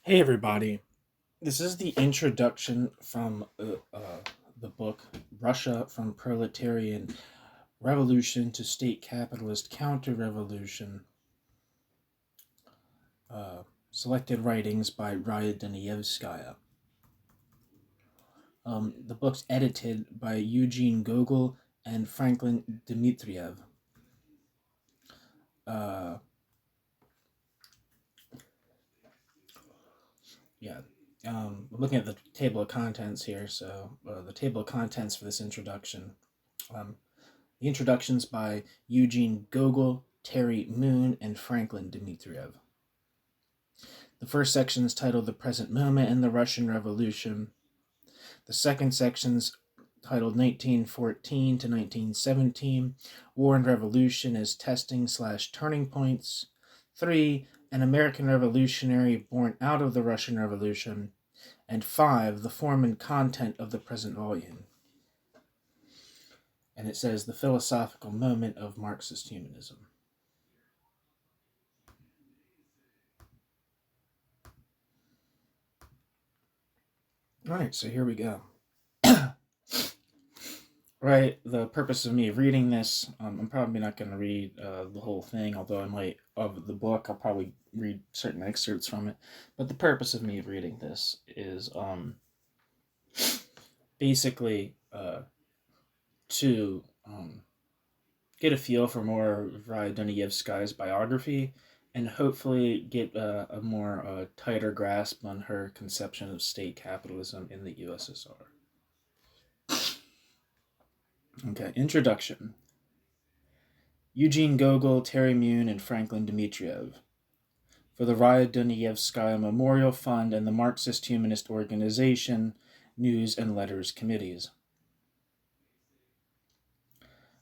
Hey everybody, this is the introduction from the book Russia from Proletarian Revolution to State Capitalist Counter-Revolution, selected writings by Raya Dunayevskaya. The book's edited by Eugene Gogol and Franklin Dmitryev. Yeah. Looking at the table of contents here, so the table of contents for this introduction. The introductions by Eugene Gogol, Terry Moon, and Franklin Dmitryev. The first section is titled The Present Moment and the Russian Revolution. The second section is titled 1914 to 1917, War and Revolution as Testing/Turning Points. 3. An American Revolutionary Born Out of the Russian Revolution. And 5. The Form and Content of the Present Volume. And it says the philosophical moment of Marxist-Humanism. All right, so here we go. Right, the purpose of me reading this, I'm probably not going to read the whole thing, although I might, of the book, I'll probably read certain excerpts from it. But the purpose of me reading this is basically to get a feel for more of Raya Dunayevskaya's biography and hopefully get a more tighter grasp on her conception of state capitalism in the USSR. Okay, introduction. Eugene Gogol, Terry Moon, and Franklin Dmitryev. For the Raya Dunayevskaya Memorial Fund and the Marxist-Humanist Organization, News and Letters Committees.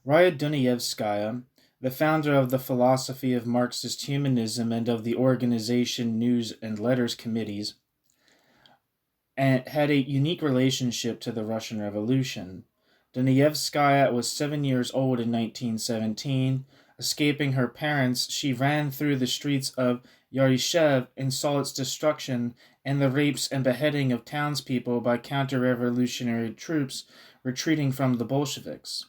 Raya Dunayevskaya, the founder of the philosophy of Marxist-Humanism and of the Organization, News and Letters Committees, had a unique relationship to the Russian Revolution. Dunayevskaya was 7 years old in 1917. Escaping her parents, she ran through the streets of Yaryshev and saw its destruction and the rapes and beheading of townspeople by counter-revolutionary troops retreating from the Bolsheviks.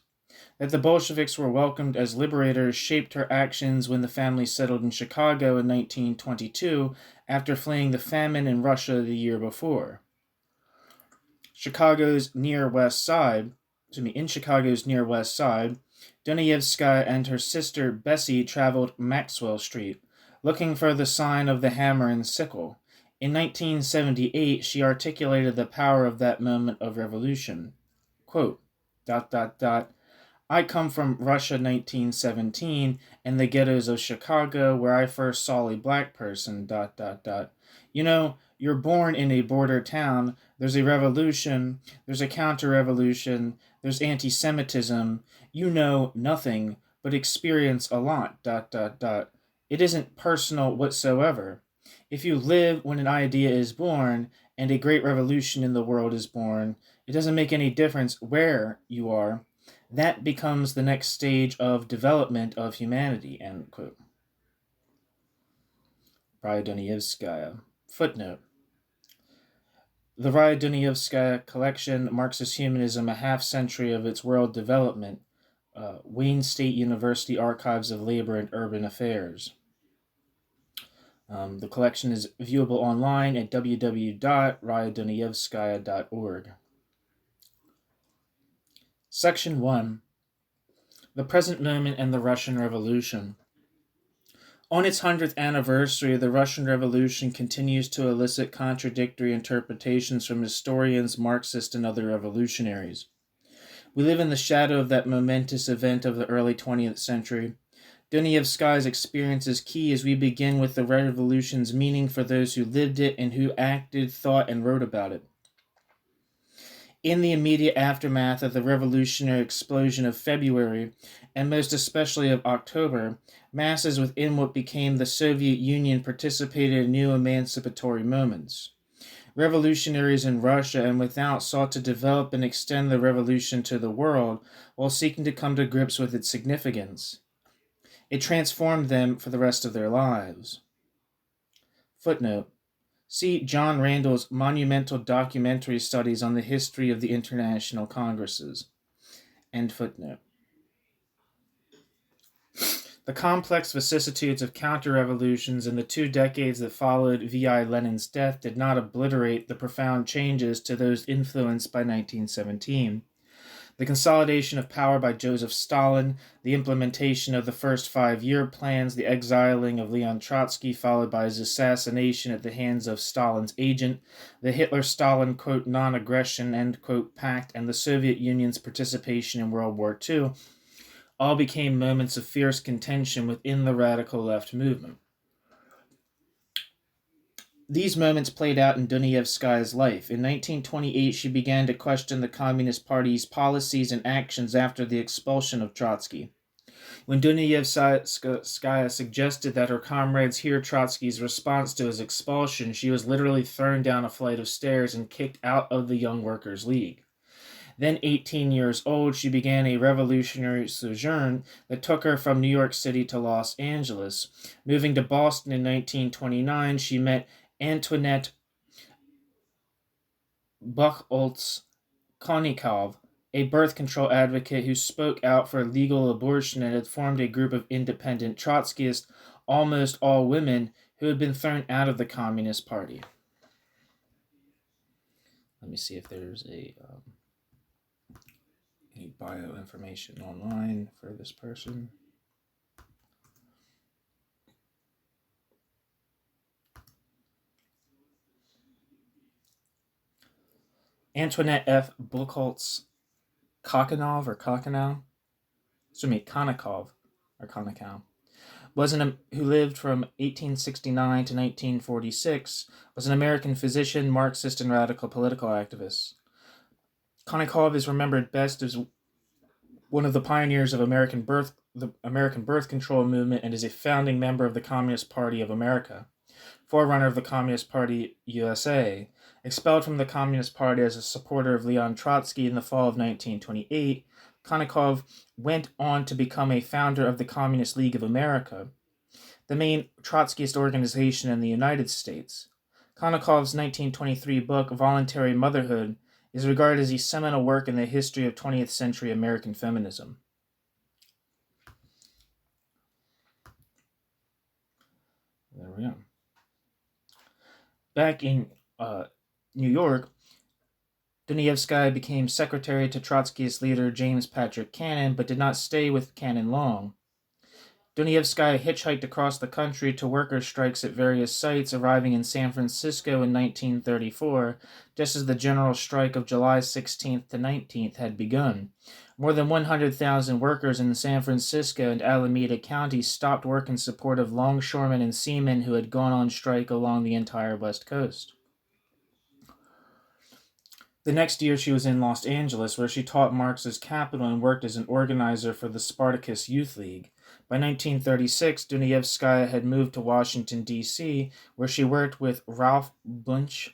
That the Bolsheviks were welcomed as liberators shaped her actions when the family settled in Chicago in 1922 after fleeing the famine in Russia the year before. In Chicago's near west side, Dunayevskaya and her sister Bessie traveled Maxwell Street, looking for the sign of the hammer and sickle. In 1978, she articulated the power of that moment of revolution. Quote, ... I come from Russia 1917 and the ghettos of Chicago where I first saw a black person, ... You know, you're born in a border town, there's a revolution, there's a counter-revolution, there's anti-Semitism, you know nothing, but experience a lot, ... It isn't personal whatsoever. If you live when an idea is born and a great revolution in the world is born, it doesn't make any difference where you are. That becomes the next stage of development of humanity, end quote. Raya Dunayevskaya. Footnote. The Raya Dunayevskaya collection, Marxist-Humanism, a half-century of its world development, Wayne State University Archives of Labor and Urban Affairs. The collection is viewable online at www.rayadunayevskaya.org. Section 1. The Present Moment and the Russian Revolution. On its 100th anniversary, the Russian Revolution continues to elicit contradictory interpretations from historians, Marxists, and other revolutionaries. We live in the shadow of that momentous event of the early 20th century. Dunayevskaya's experience is key as we begin with the revolution's meaning for those who lived it and who acted, thought, and wrote about it. In the immediate aftermath of the revolutionary explosion of February, and most especially of October, masses within what became the Soviet Union participated in new emancipatory moments. Revolutionaries in Russia and without sought to develop and extend the revolution to the world while seeking to come to grips with its significance. It transformed them for the rest of their lives. Footnote. See John Randall's monumental documentary studies on the history of the international congresses. End footnote. The complex vicissitudes of counter-revolutions in the 2 decades that followed V.I. Lenin's death did not obliterate the profound changes to those influenced by 1917. The consolidation of power by Joseph Stalin, the implementation of the first 5-year plans, the exiling of Leon Trotsky followed by his assassination at the hands of Stalin's agent, the Hitler-Stalin, quote, non-aggression, end quote, pact, and the Soviet Union's participation in World War II all became moments of fierce contention within the radical left movement. These moments played out in Dunayevskaya's life. In 1928, she began to question the Communist Party's policies and actions after the expulsion of Trotsky. When Dunayevskaya suggested that her comrades hear Trotsky's response to his expulsion, she was literally thrown down a flight of stairs and kicked out of the Young Workers' League. Then 18 years old, she began a revolutionary sojourn that took her from New York City to Los Angeles. Moving to Boston in 1929, she met Antoinette Buchholz-Konnikov, a birth control advocate who spoke out for legal abortion and had formed a group of independent Trotskyists, almost all women, who had been thrown out of the Communist Party. Let me see if there's any bio information online for this person. Antoinette F. Buchholz-Konnikov who lived from 1869 to 1946, was an American physician, Marxist, and radical political activist. Konnikov is remembered best as one of the pioneers of the American birth control movement and is a founding member of the Communist Party of America, forerunner of the Communist Party USA. Expelled from the Communist Party as a supporter of Leon Trotsky in the fall of 1928, Konnikov went on to become a founder of the Communist League of America, the main Trotskyist organization in the United States. Konnikov's 1923 book, Voluntary Motherhood, is regarded as a seminal work in the history of 20th century American feminism. There we go. Back in New York, Dunayevskaya became secretary to Trotskyist leader James Patrick Cannon, but did not stay with Cannon long. Dunayevskaya hitchhiked across the country to workers' strikes at various sites, arriving in San Francisco in 1934, just as the general strike of July 16th to 19th had begun. More than 100,000 workers in San Francisco and Alameda County stopped work in support of longshoremen and seamen who had gone on strike along the entire West Coast. The next year she was in Los Angeles, where she taught Marx's Capital and worked as an organizer for the Spartacus Youth League. By 1936, Dunayevskaya had moved to Washington, D.C., where she worked with Ralph Bunche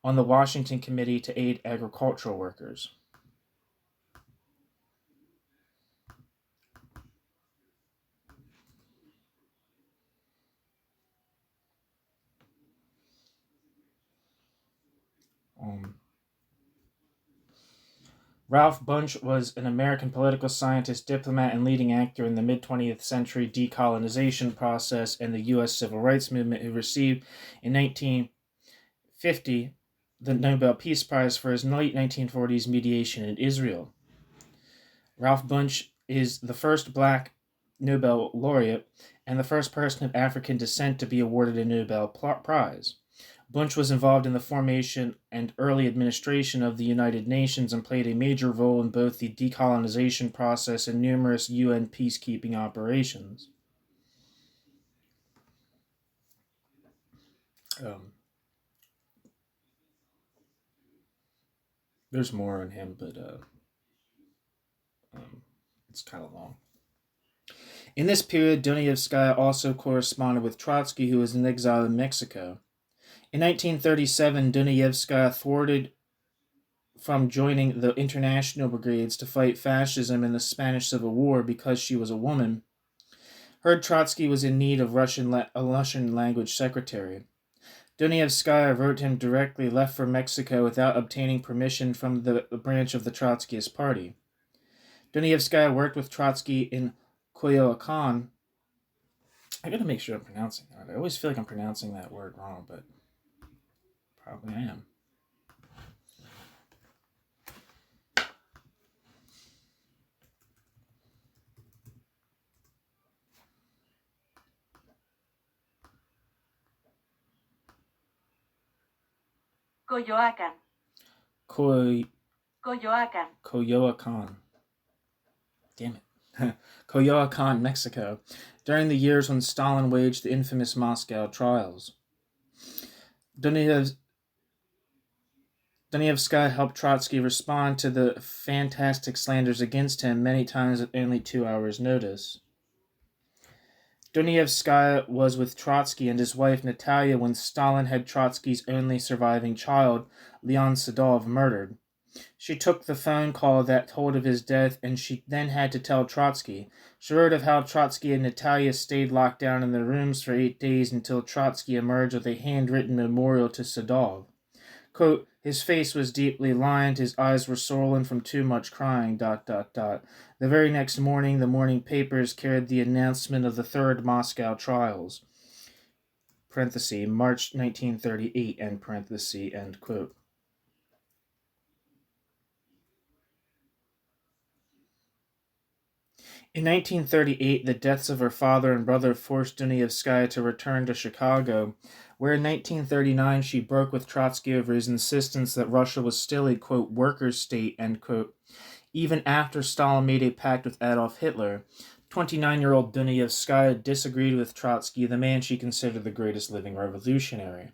on the Washington Committee to aid agricultural workers. Ralph Bunche was an American political scientist, diplomat, and leading actor in the mid-20th century decolonization process and the U.S. Civil Rights Movement, who received in 1950 the Nobel Peace Prize for his late 1940s mediation in Israel. Ralph Bunche is the first black Nobel laureate and the first person of African descent to be awarded a Nobel Prize. Bunche was involved in the formation and early administration of the United Nations and played a major role in both the decolonization process and numerous UN peacekeeping operations. There's more on him, but it's kind of long. In this period, Dunayevskaya also corresponded with Trotsky, who was in exile in Mexico. In 1937, Dunayevskaya thwarted from joining the international brigades to fight fascism in the Spanish Civil War because she was a woman. Heard Trotsky was in need of a Russian language secretary. Dunayevskaya wrote him directly, left for Mexico without obtaining permission from the branch of the Trotskyist party. Dunayevskaya worked with Trotsky in Coyoacan. I gotta make sure I'm pronouncing that. I always feel like I'm pronouncing that word wrong, but probably I am. Coyoacan. Coyoacan. Coyoacan. Damn it. Coyoacan, Mexico, during the years when Stalin waged the infamous Moscow trials. Dunayevskaya helped Trotsky respond to the fantastic slanders against him, many times at only 2 hours' notice. Dunayevskaya was with Trotsky and his wife Natalia when Stalin had Trotsky's only surviving child, Leon Sedov, murdered. She took the phone call that told of his death, and she then had to tell Trotsky. She wrote of how Trotsky and Natalia stayed locked down in their rooms for 8 days until Trotsky emerged with a handwritten memorial to Sedov. Quote, his face was deeply lined, his eyes were swollen from too much crying, ... The very next morning, the morning papers carried the announcement of the Third Moscow trials. Parenthesis, March 1938, end parenthesis, end quote. In 1938, the deaths of her father and brother forced Dunayevskaya to return to Chicago, where in 1939 she broke with Trotsky over his insistence that Russia was still a, quote, workers' state, end quote, even after Stalin made a pact with Adolf Hitler. 29-year-old Dunayevskaya disagreed with Trotsky, the man she considered the greatest living revolutionary.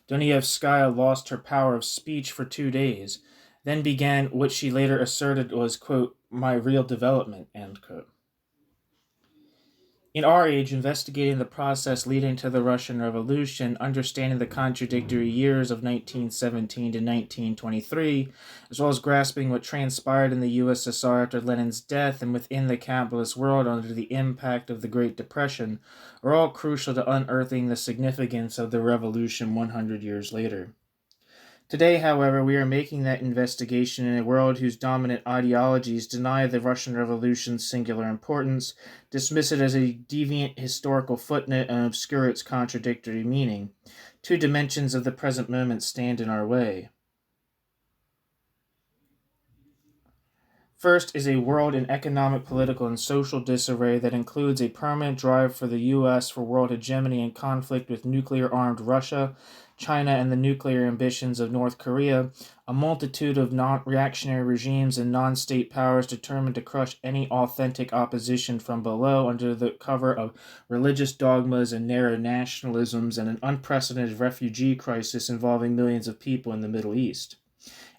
Dunayevskaya lost her power of speech for 2 days, then began what she later asserted was, quote, my real development, end quote. In our age, investigating the process leading to the Russian Revolution, understanding the contradictory years of 1917 to 1923, as well as grasping what transpired in the USSR after Lenin's death and within the capitalist world under the impact of the Great Depression, are all crucial to unearthing the significance of the revolution 100 years later. Today, however, we are making that investigation in a world whose dominant ideologies deny the Russian Revolution's singular importance, dismiss it as a deviant historical footnote, and obscure its contradictory meaning. 2 dimensions of the present moment stand in our way. First is a world in economic, political, and social disarray that includes a permanent drive for the U.S. for world hegemony and conflict with nuclear-armed Russia, China, and the nuclear ambitions of North Korea, a multitude of reactionary regimes and non-state powers determined to crush any authentic opposition from below under the cover of religious dogmas and narrow nationalisms, and an unprecedented refugee crisis involving millions of people in the Middle East,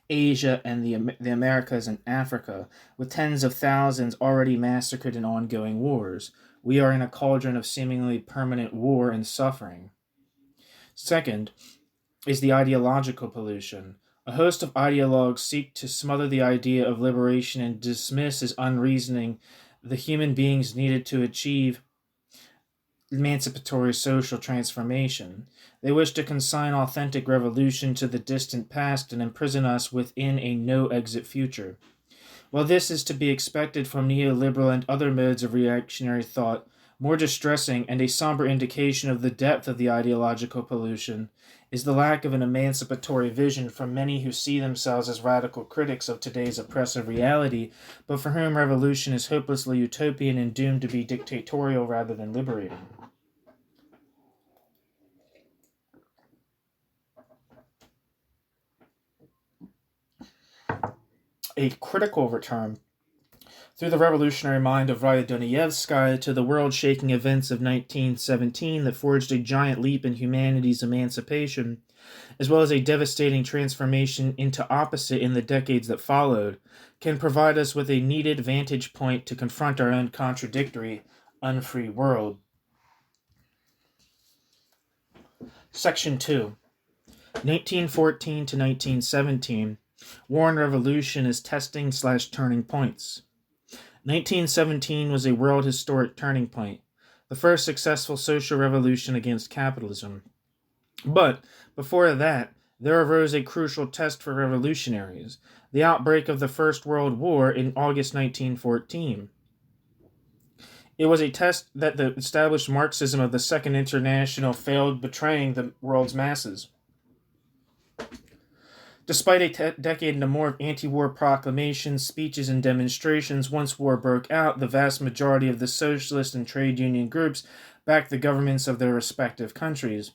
Asia, and the Americas and Africa, with tens of thousands already massacred in ongoing wars. We are in a cauldron of seemingly permanent war and suffering. Second is the ideological pollution. A host of ideologues seek to smother the idea of liberation and dismiss as unreasoning the human beings needed to achieve emancipatory social transformation. They wish to consign authentic revolution to the distant past and imprison us within a no-exit future. While this is to be expected from neoliberal and other modes of reactionary thought, more distressing and a somber indication of the depth of the ideological pollution is the lack of an emancipatory vision from many who see themselves as radical critics of today's oppressive reality, but for whom revolution is hopelessly utopian and doomed to be dictatorial rather than liberating. A critical return through the revolutionary mind of Raya Dunayevskaya to the world-shaking events of 1917 that forged a giant leap in humanity's emancipation, as well as a devastating transformation into opposite in the decades that followed, can provide us with a needed vantage point to confront our own contradictory, unfree world. Section 2. 1914 to 1917. War and Revolution as Testing/Turning Points. 1917 was a world historic turning point, the first successful social revolution against capitalism. But before that, there arose a crucial test for revolutionaries: the outbreak of the First World War in August 1914. It was a test that the established Marxism of the Second International failed, betraying the world's masses. Despite a decade and more of anti-war proclamations, speeches, and demonstrations, once war broke out, the vast majority of the socialist and trade union groups backed the governments of their respective countries.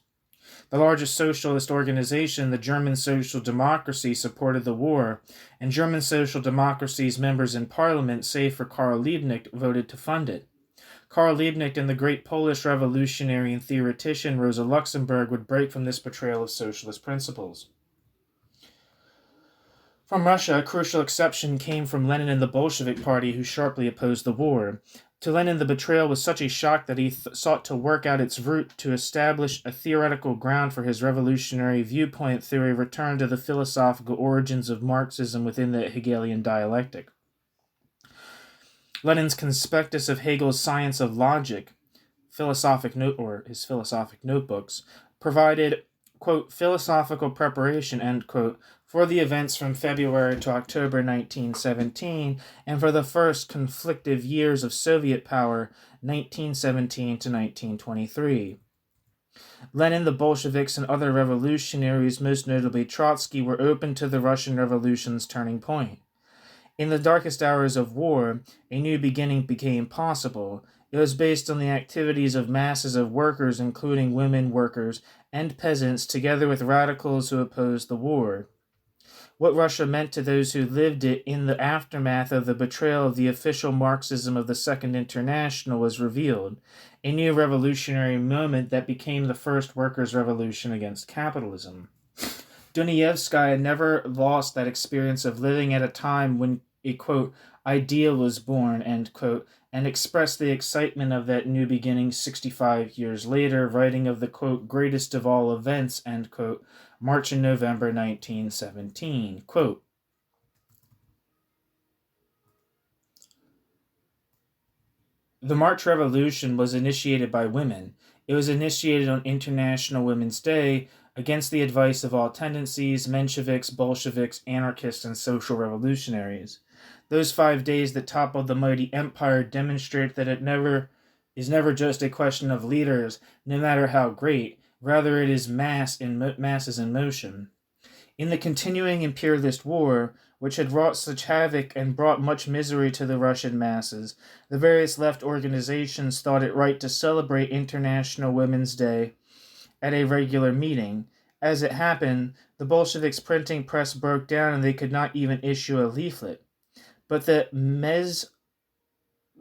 The largest socialist organization, the German Social Democracy, supported the war, and German Social Democracy's members in parliament, save for Karl Liebknecht, voted to fund it. Karl Liebknecht and the great Polish revolutionary and theoretician Rosa Luxemburg would break from this betrayal of socialist principles. From Russia, a crucial exception came from Lenin and the Bolshevik Party, who sharply opposed the war. To Lenin, the betrayal was such a shock that he sought to work out its root to establish a theoretical ground for his revolutionary viewpoint through a return to the philosophical origins of Marxism within the Hegelian dialectic. Lenin's conspectus of Hegel's Science of Logic, his philosophic notebooks, provided, quote, philosophical preparation, end quote, for the events from February to October 1917 and for the first conflictive years of Soviet power, 1917 to 1923. Lenin, the Bolsheviks, and other revolutionaries, most notably Trotsky, were open to the Russian Revolution's turning point. In the darkest hours of war, a new beginning became possible. It was based on the activities of masses of workers, including women workers and peasants, together with radicals who opposed the war. What Russia meant to those who lived it in the aftermath of the betrayal of the official Marxism of the Second International was revealed, a new revolutionary moment that became the first workers' revolution against capitalism. Dunayevskaya never lost that experience of living at a time when a, quote, ideal was born, end quote, and expressed the excitement of that new beginning 65 years later, writing of the, quote, greatest of all events, end quote, March and November 1917. Quote, the March Revolution was initiated by women. It was initiated on International Women's Day against the advice of all tendencies, Mensheviks, Bolsheviks, anarchists, and social revolutionaries. Those 5 days that toppled the mighty empire demonstrate that it is never just a question of leaders, no matter how great. Rather, it is masses in motion. In the continuing imperialist war, which had wrought such havoc and brought much misery to the Russian masses, the various left organizations thought it right to celebrate International Women's Day at a regular meeting. As it happened, the Bolsheviks' printing press broke down and they could not even issue a leaflet. But the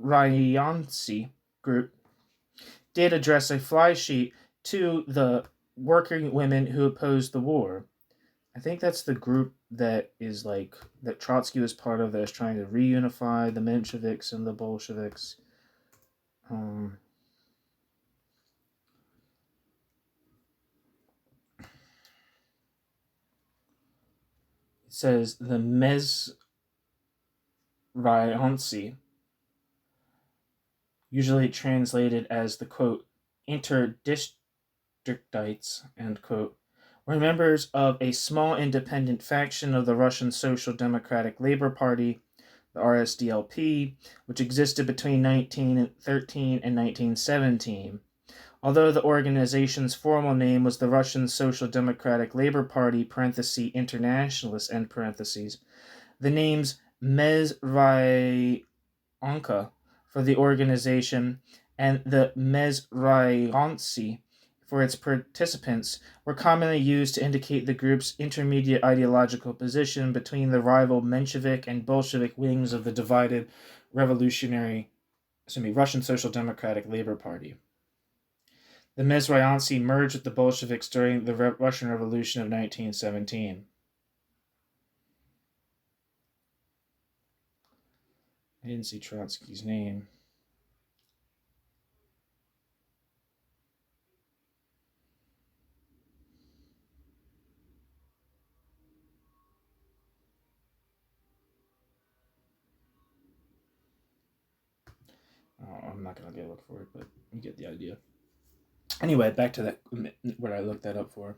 Mezryansky group did address a fly sheet to the working women who opposed the war. I think that's the group that is like that Trotsky was part of, that is trying to reunify the Mensheviks and the Bolsheviks. It says the Mezryansky, usually translated as the, quote, interdistrictites, end quote, were members of a small independent faction of the Russian Social Democratic Labor Party, the RSDLP, which existed between 1913 and 1917. Although the organization's formal name was the Russian Social Democratic Labor Party (Internationalist), the names Mezryanka for the organization and the Mezryansky for its participants were commonly used to indicate the group's intermediate ideological position between the rival Menshevik and Bolshevik wings of the divided Russian Social Democratic Labor Party. The Mezryansky merged with the Bolsheviks during the Russian Revolution of 1917. I didn't see Trotsky's name. I'm not going to go look for it, but you get the idea. Anyway, back to that, what I looked that up for.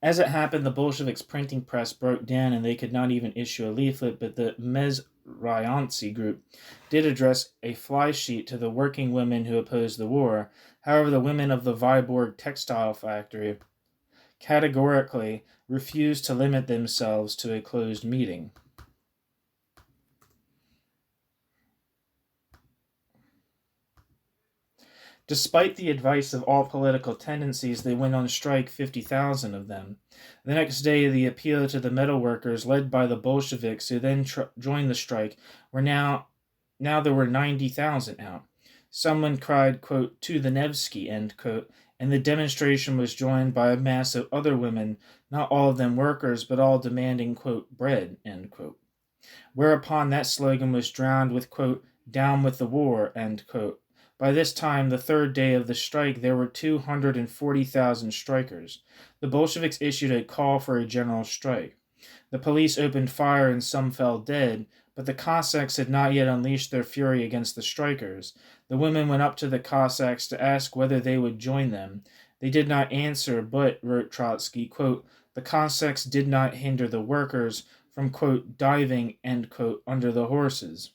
As it happened, the Bolsheviks' printing press broke down and they could not even issue a leaflet, but the Mezryansky group did address a fly sheet to the working women who opposed the war. However, the women of the Vyborg textile factory categorically refused to limit themselves to a closed meeting. Despite the advice of all political tendencies, they went on strike, 50,000 of them. The next day, the appeal to the metal workers, led by the Bolsheviks, who then joined the strike, were now there were 90,000 out. Someone cried, quote, "to the Nevsky," end quote, and the demonstration was joined by a mass of other women, not all of them workers, but all demanding, quote, "bread," end quote. Whereupon that slogan was drowned with, quote, "down with the war," end quote. By this time, the third day of the strike, there were 240,000 strikers. The Bolsheviks issued a call for a general strike. The police opened fire and some fell dead, but the Cossacks had not yet unleashed their fury against the strikers. The women went up to the Cossacks to ask whether they would join them. They did not answer, but, wrote Trotsky, quote, "the Cossacks did not hinder the workers from, quote, diving," end quote, under the horses.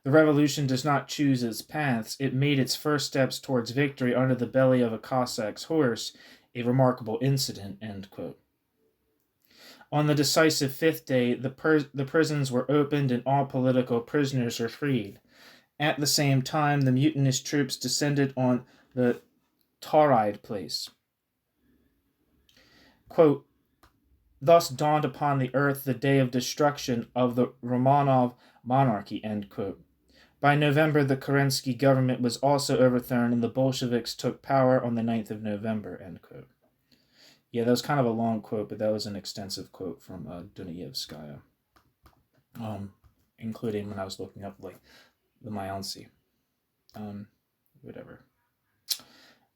The revolution does not choose its paths. It made its first steps towards victory under the belly of a Cossack's horse, a remarkable incident, end quote. On the decisive fifth day, the prisons were opened and all political prisoners were freed. At the same time, the mutinous troops descended on the Tauride place. Quote, "thus dawned upon the earth the day of destruction of the Romanov monarchy," end quote. By November, the Kerensky government was also overthrown and the Bolsheviks took power on the 9th of November, end quote. Yeah, that was kind of a long quote, but that was an extensive quote from Dunayevskaya, including when I was looking up, like, the Myansi. Whatever.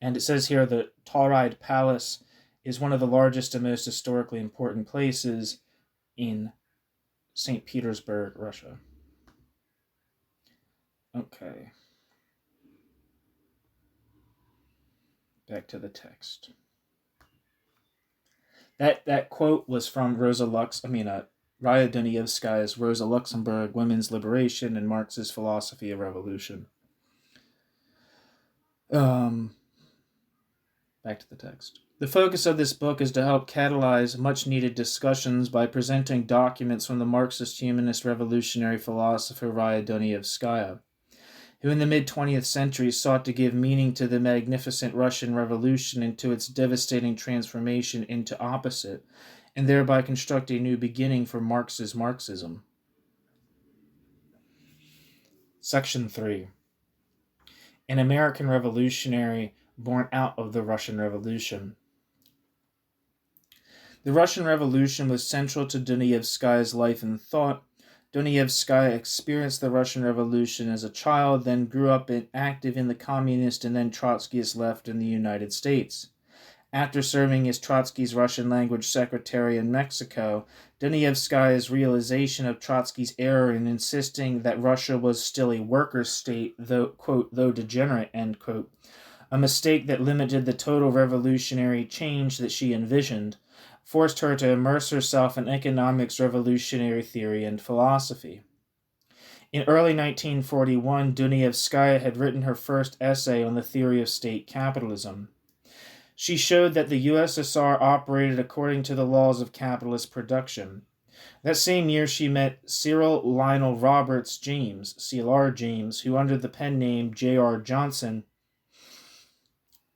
And it says here the Tauride Palace is one of the largest and most historically important places in St. Petersburg, Russia. Okay. Back to the text. That quote was from Raya Dunayevskaya's Rosa Luxemburg, Women's Liberation and Marxist Philosophy of Revolution. Back to the text. The focus of this book is to help catalyze much-needed discussions by presenting documents from the Marxist-Humanist revolutionary philosopher Raya Dunayevskaya, who in the mid-20th century sought to give meaning to the magnificent Russian Revolution and to its devastating transformation into opposite, and thereby construct a new beginning for Marx's Marxism. Section 3. An American revolutionary born out of the Russian Revolution. The Russian Revolution was central to Dunayevskaya's life and thought. Dunayevskaya experienced the Russian Revolution as a child, then grew up active in the communist and then Trotskyist left in the United States. After serving as Trotsky's Russian language secretary in Mexico, Dunayevskaya's realization of Trotsky's error in insisting that Russia was still a worker state, though, quote, "though degenerate," end quote, a mistake that limited the total revolutionary change that she envisioned, forced her to immerse herself in economics, revolutionary theory, and philosophy. In early 1941, Dunayevskaya had written her first essay on the theory of state capitalism. She showed that the USSR operated according to the laws of capitalist production. That same year, she met Cyril Lionel Roberts James, C.L.R. James, who under the pen name J.R. Johnson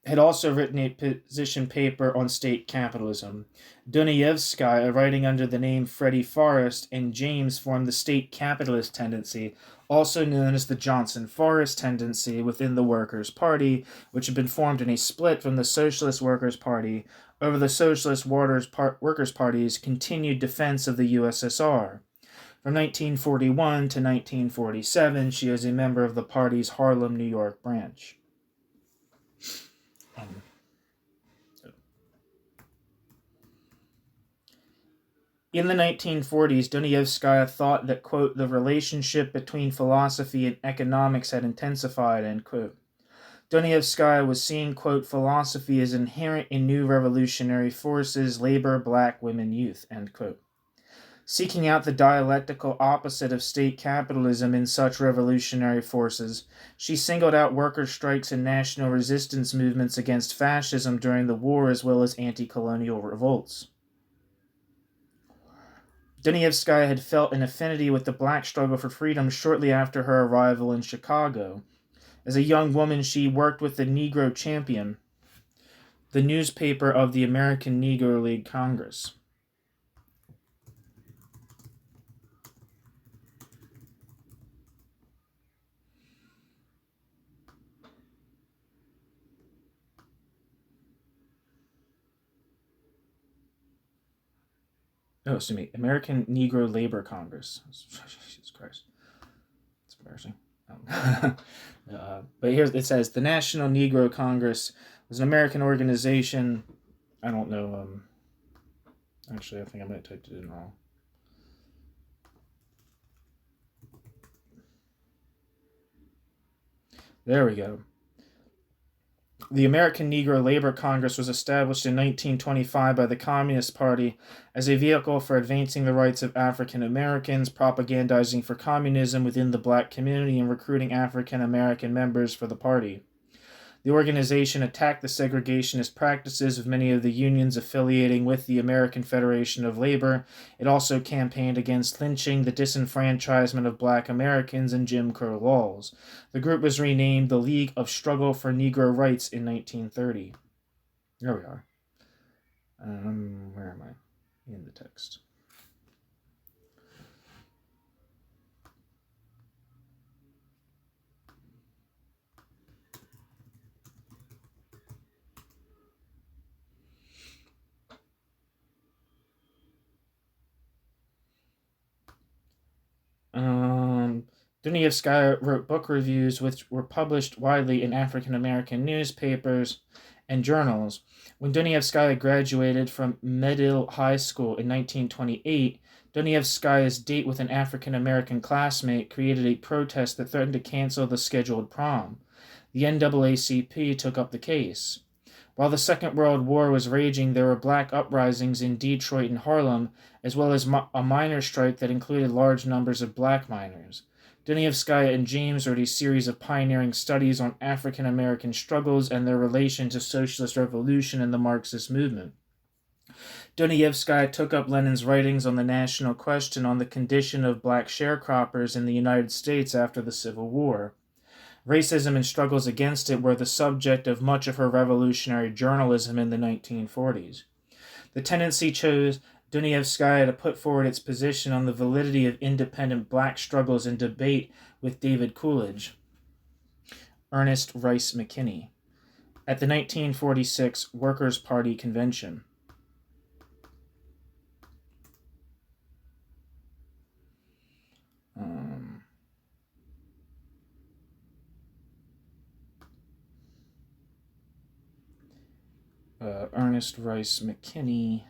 had also written a position paper on state capitalism. Dunayevskaya, writing under the name Freddie Forrest, and James formed the state capitalist tendency, also known as the Johnson-Forrest tendency within the Workers' Party, which had been formed in a split from the Socialist Workers' Party over the Socialist Workers' Party's continued defense of the USSR. From 1941 to 1947, she was a member of the party's Harlem, New York branch. In the 1940s, Dunayevskaya thought that, quote, the relationship between philosophy and economics had intensified, end quote. Dunayevskaya was seeing, quote, philosophy as inherent in new revolutionary forces, labor, black, women, youth, end quote. Seeking out the dialectical opposite of state capitalism in such revolutionary forces, she singled out worker strikes and national resistance movements against fascism during the war, as well as anti-colonial revolts. Dunayevskaya had felt an affinity with the black struggle for freedom shortly after her arrival in Chicago. As a young woman, she worked with the Negro Champion, the newspaper of the American Negro League Congress. Oh, excuse me, American Negro Labor Congress. Jesus Christ. It's embarrassing. But here it says, the National Negro Congress was an American organization. I don't know. Actually, I think I might have typed it in wrong. There we go. The American Negro Labor Congress was established in 1925 by the Communist Party as a vehicle for advancing the rights of African Americans, propagandizing for communism within the black community, and recruiting African American members for the party. The organization attacked the segregationist practices of many of the unions affiliating with the American Federation of Labor. It also campaigned against lynching, the disenfranchisement of black Americans, and Jim Crow laws. The group was renamed the League of Struggle for Negro Rights in 1930. There we are. Where am I? In the text. Dunaeyevskaya wrote book reviews which were published widely in African American newspapers and journals. When Dunaeyevskaya graduated from Medill High School in 1928, Dunayevskaya's date with an African American classmate created a protest that threatened to cancel the scheduled prom. The NAACP took up the case. While the Second World War was raging, there were black uprisings in Detroit and Harlem, as well as a miners' strike that included large numbers of black miners. Dunayevskaya and James wrote a series of pioneering studies on African American struggles and their relation to socialist revolution and the Marxist movement. Dunayevskaya took up Lenin's writings on the national question on the condition of black sharecroppers in the United States after the Civil War. Racism and struggles against it were the subject of much of her revolutionary journalism in the 1940s. The tendency chose Dunayevskaya to put forward its position on the validity of independent black struggles in debate with David Coolidge, Ernest Rice McKinney, at the 1946 Workers' Party Convention. Ernest Rice McKinney.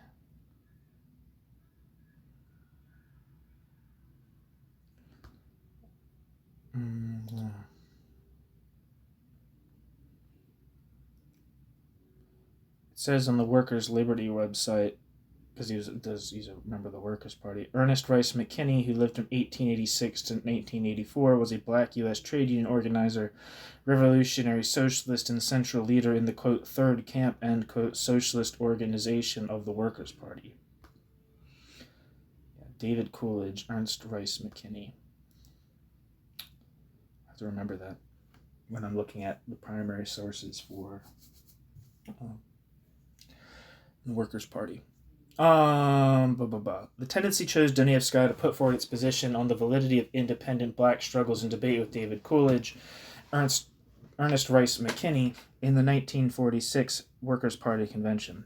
It says on the Workers' Liberty website, because he's a member of the Workers' Party, Ernest Rice McKinney, who lived from 1886 to 1984, was a black U.S. trade union organizer, revolutionary socialist, and central leader in the, quote, third camp, end quote, socialist organization of the Workers' Party. David Coolidge, Ernest Rice McKinney. I have to remember that when I'm looking at the primary sources for the Workers' Party. The tendency chose Dunayevskaya to put forward its position on the validity of independent black struggles in debate with David Coolidge, Ernest Rice McKinney, in the 1946 Workers' Party Convention.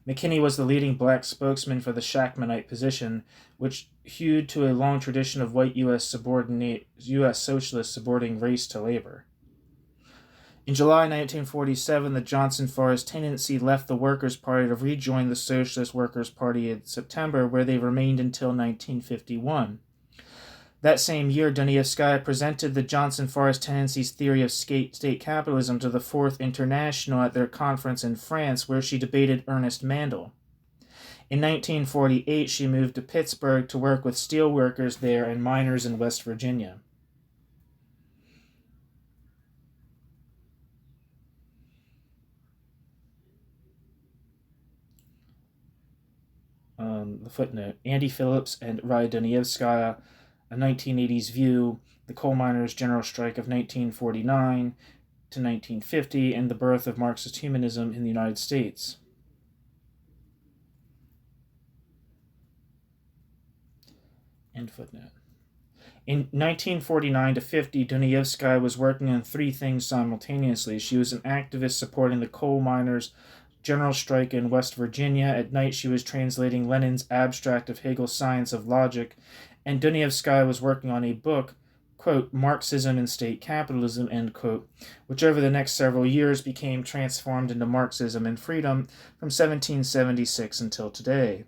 McKinney was the leading black spokesman for the Shachtmanite position, which hewed to a long tradition of white U.S. socialists subordinating race to labor. In July 1947, the Johnson-Forrest tendency left the Workers' Party to rejoin the Socialist Workers' Party in September, where they remained until 1951. That same year, Dunayevskaya presented the Johnson-Forrest tendency's theory of state capitalism to the Fourth International at their conference in France, where she debated Ernest Mandel. In 1948, she moved to Pittsburgh to work with steel workers there and miners in West Virginia. The footnote, Andy Phillips and Raya Dunayevskaya, a 1980s view, the coal miners' general strike of 1949 to 1950, and the birth of Marxist-Humanism in the United States. End footnote. In 1949 to 50, Dunayevskaya was working on three things simultaneously. She was an activist supporting the coal miners' general strike in West Virginia. At night, she was translating Lenin's abstract of Hegel's Science of Logic, and Dunayevskaya was working on a book, quote, Marxism and State Capitalism, end quote, which over the next several years became transformed into Marxism and Freedom from 1776 until today.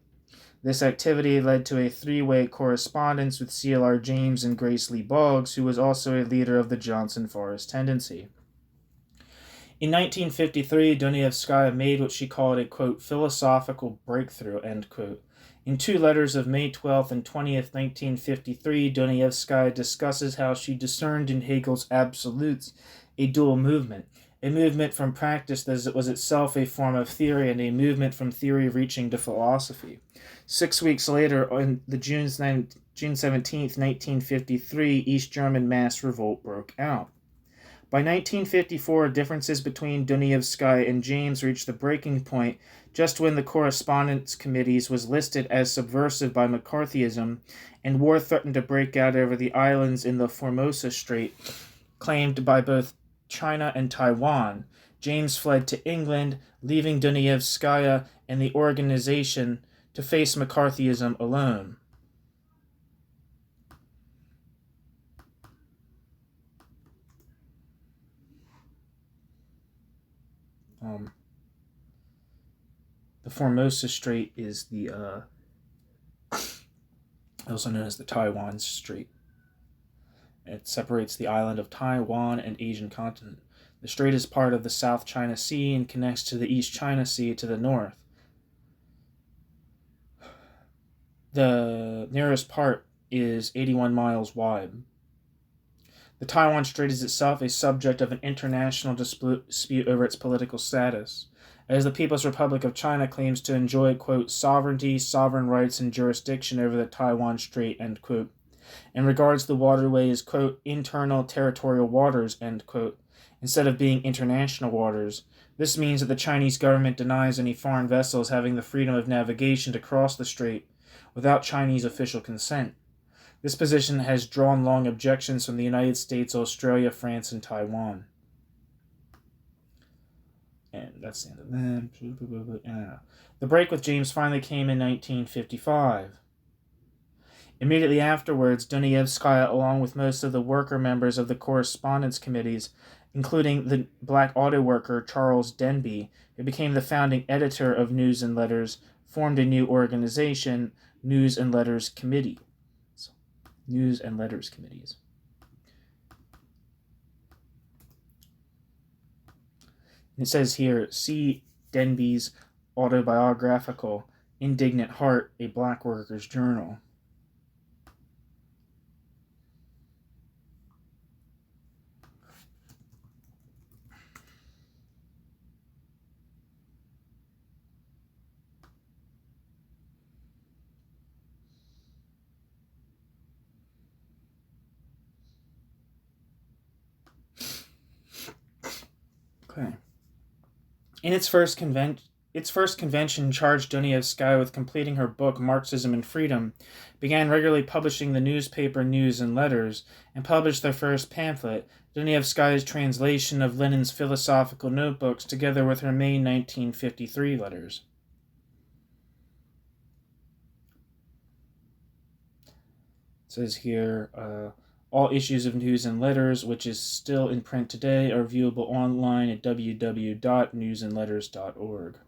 This activity led to a three-way correspondence with C.L.R. James and Grace Lee Boggs, who was also a leader of the Johnson-Forrest tendency. In 1953, Dunayevskaya made what she called a, quote, philosophical breakthrough, end quote. In two letters of May 12th and 20th, 1953, Dunayevskaya discusses how she discerned in Hegel's absolutes a dual movement, a movement from practice that was itself a form of theory, and a movement from theory reaching to philosophy. 6 weeks later, on the June 17th, 1953, East German mass revolt broke out. By 1954, differences between Dunayevskaya and James reached the breaking point just when the Correspondence Committees was listed as subversive by McCarthyism, and war threatened to break out over the islands in the Formosa Strait, claimed by both China and Taiwan. James fled to England, leaving Dunayevskaya and the organization to face McCarthyism alone. The Formosa Strait is also known as the Taiwan Strait. It separates the island of Taiwan and Asian continent. The strait is part of the South China Sea and connects to the East China Sea to the north. The nearest part is 81 miles wide. The Taiwan Strait is itself a subject of an international dispute over its political status, as the People's Republic of China claims to enjoy, quote, sovereignty, sovereign rights, and jurisdiction over the Taiwan Strait, end quote, and regards the waterway as, quote, internal territorial waters, end quote, instead of being international waters. This means that the Chinese government denies any foreign vessels having the freedom of navigation to cross the strait without Chinese official consent. This position has drawn long objections from the United States, Australia, France, and Taiwan. And that's the end of that. The break with James finally came in 1955. Immediately afterwards, Dunayevskaya, along with most of the worker members of the correspondence committees, including the black auto worker Charles Denby, who became the founding editor of News and Letters, formed a new organization, News and Letters Committee. News and Letters Committees. It says here, see Denby's autobiographical Indignant Heart, a Black Worker's Journal. Okay. In its first convention charged Dunayevskaya with completing her book Marxism and Freedom, began regularly publishing the newspaper News and Letters, and published their first pamphlet, Dunayevskaya's translation of Lenin's philosophical notebooks, together with her May 1953 letters. It says here, All issues of News and Letters, which is still in print today, are viewable online at www.newsandletters.org.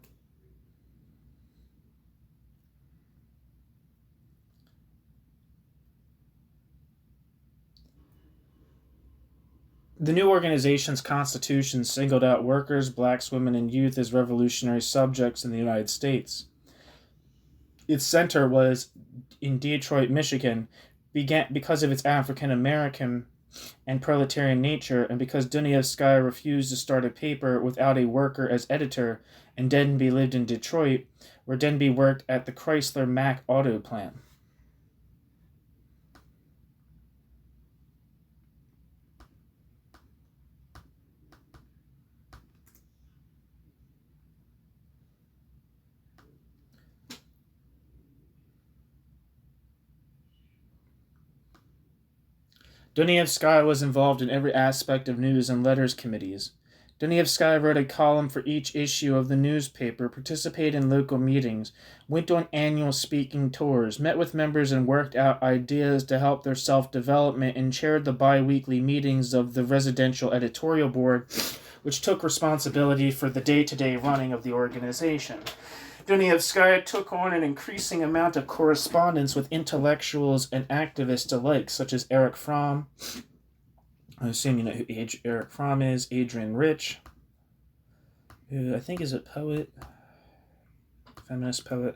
The new organization's constitution singled out workers, blacks, women, and youth as revolutionary subjects in the United States. Its center was in Detroit, Michigan, because of its African American and proletarian nature, and because Dunayevskaya refused to start a paper without a worker as editor, and Denby lived in Detroit, where Denby worked at the Chrysler Mack auto plant. Dunayevskaya was involved in every aspect of news and letters committees. Dunayevskaya wrote a column for each issue of the newspaper, participated in local meetings, went on annual speaking tours, met with members and worked out ideas to help their self-development, and chaired the bi-weekly meetings of the residential editorial board, which took responsibility for the day-to-day running of the organization. Dunaeyevskaya took on an increasing amount of correspondence with intellectuals and activists alike, such as Erich Fromm. I assume you know who Erich Fromm is. Adrian Rich, who I think is a poet, feminist poet.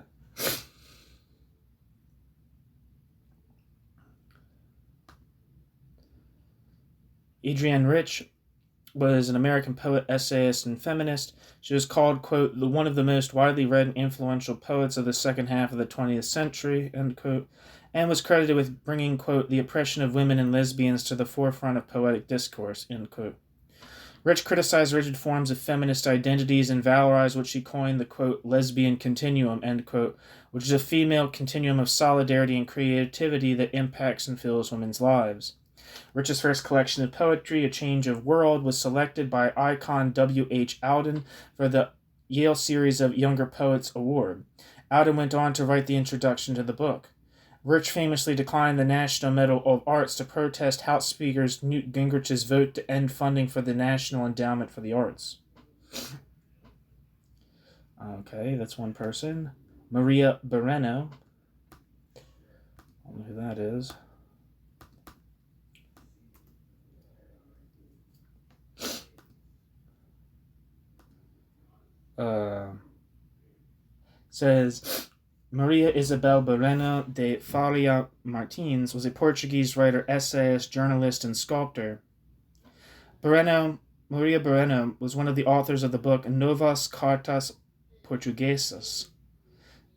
Adrienne Rich was an American poet, essayist, and feminist. She was called, quote, one of the most widely read and influential poets of the second half of the 20th century, end quote, and was credited with bringing, quote, the oppression of women and lesbians to the forefront of poetic discourse, end quote. Rich criticized rigid forms of feminist identities and valorized what she coined the, quote, lesbian continuum, end quote, which is a female continuum of solidarity and creativity that impacts and fills women's lives. Rich's first collection of poetry, A Change of World, was selected by icon W.H. Auden for the Yale Series of Younger Poets Award. Auden went on to write the introduction to the book. Rich famously declined the National Medal of Arts to protest House Speaker Newt Gingrich's vote to end funding for the National Endowment for the Arts. Okay, that's one person. Maria Bareno. I don't know who that is. Says Maria Isabel Bareno de Faria Martins was a Portuguese writer, essayist, journalist, and sculptor. Maria Bareno was one of the authors of the book Novas Cartas Portuguesas,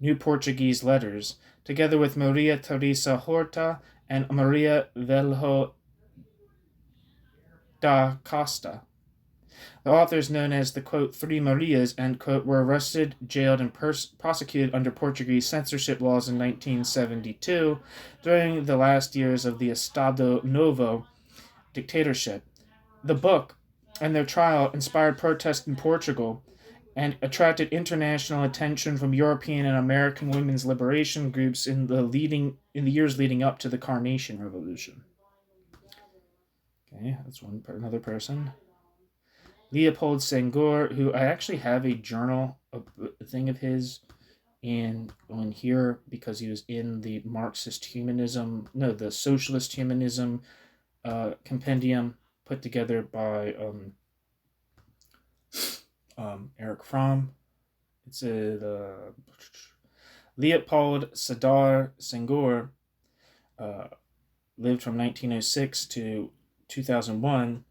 New Portuguese Letters, together with Maria Teresa Horta and Maria Velho da Costa. The authors, known as the, quote, Three Marias, end quote, were arrested, jailed, and prosecuted under Portuguese censorship laws in 1972 during the last years of the Estado Novo dictatorship. The book and their trial inspired protests in Portugal and attracted international attention from European and American women's liberation groups in the years leading up to the Carnation Revolution. Okay, that's another person. Leopold Senghor, who I actually have a journal, a thing of his on here because he was in the the Socialist Humanism compendium put together by Erich Fromm. It's Leopold Sedar Senghor lived from 1906 to 2001.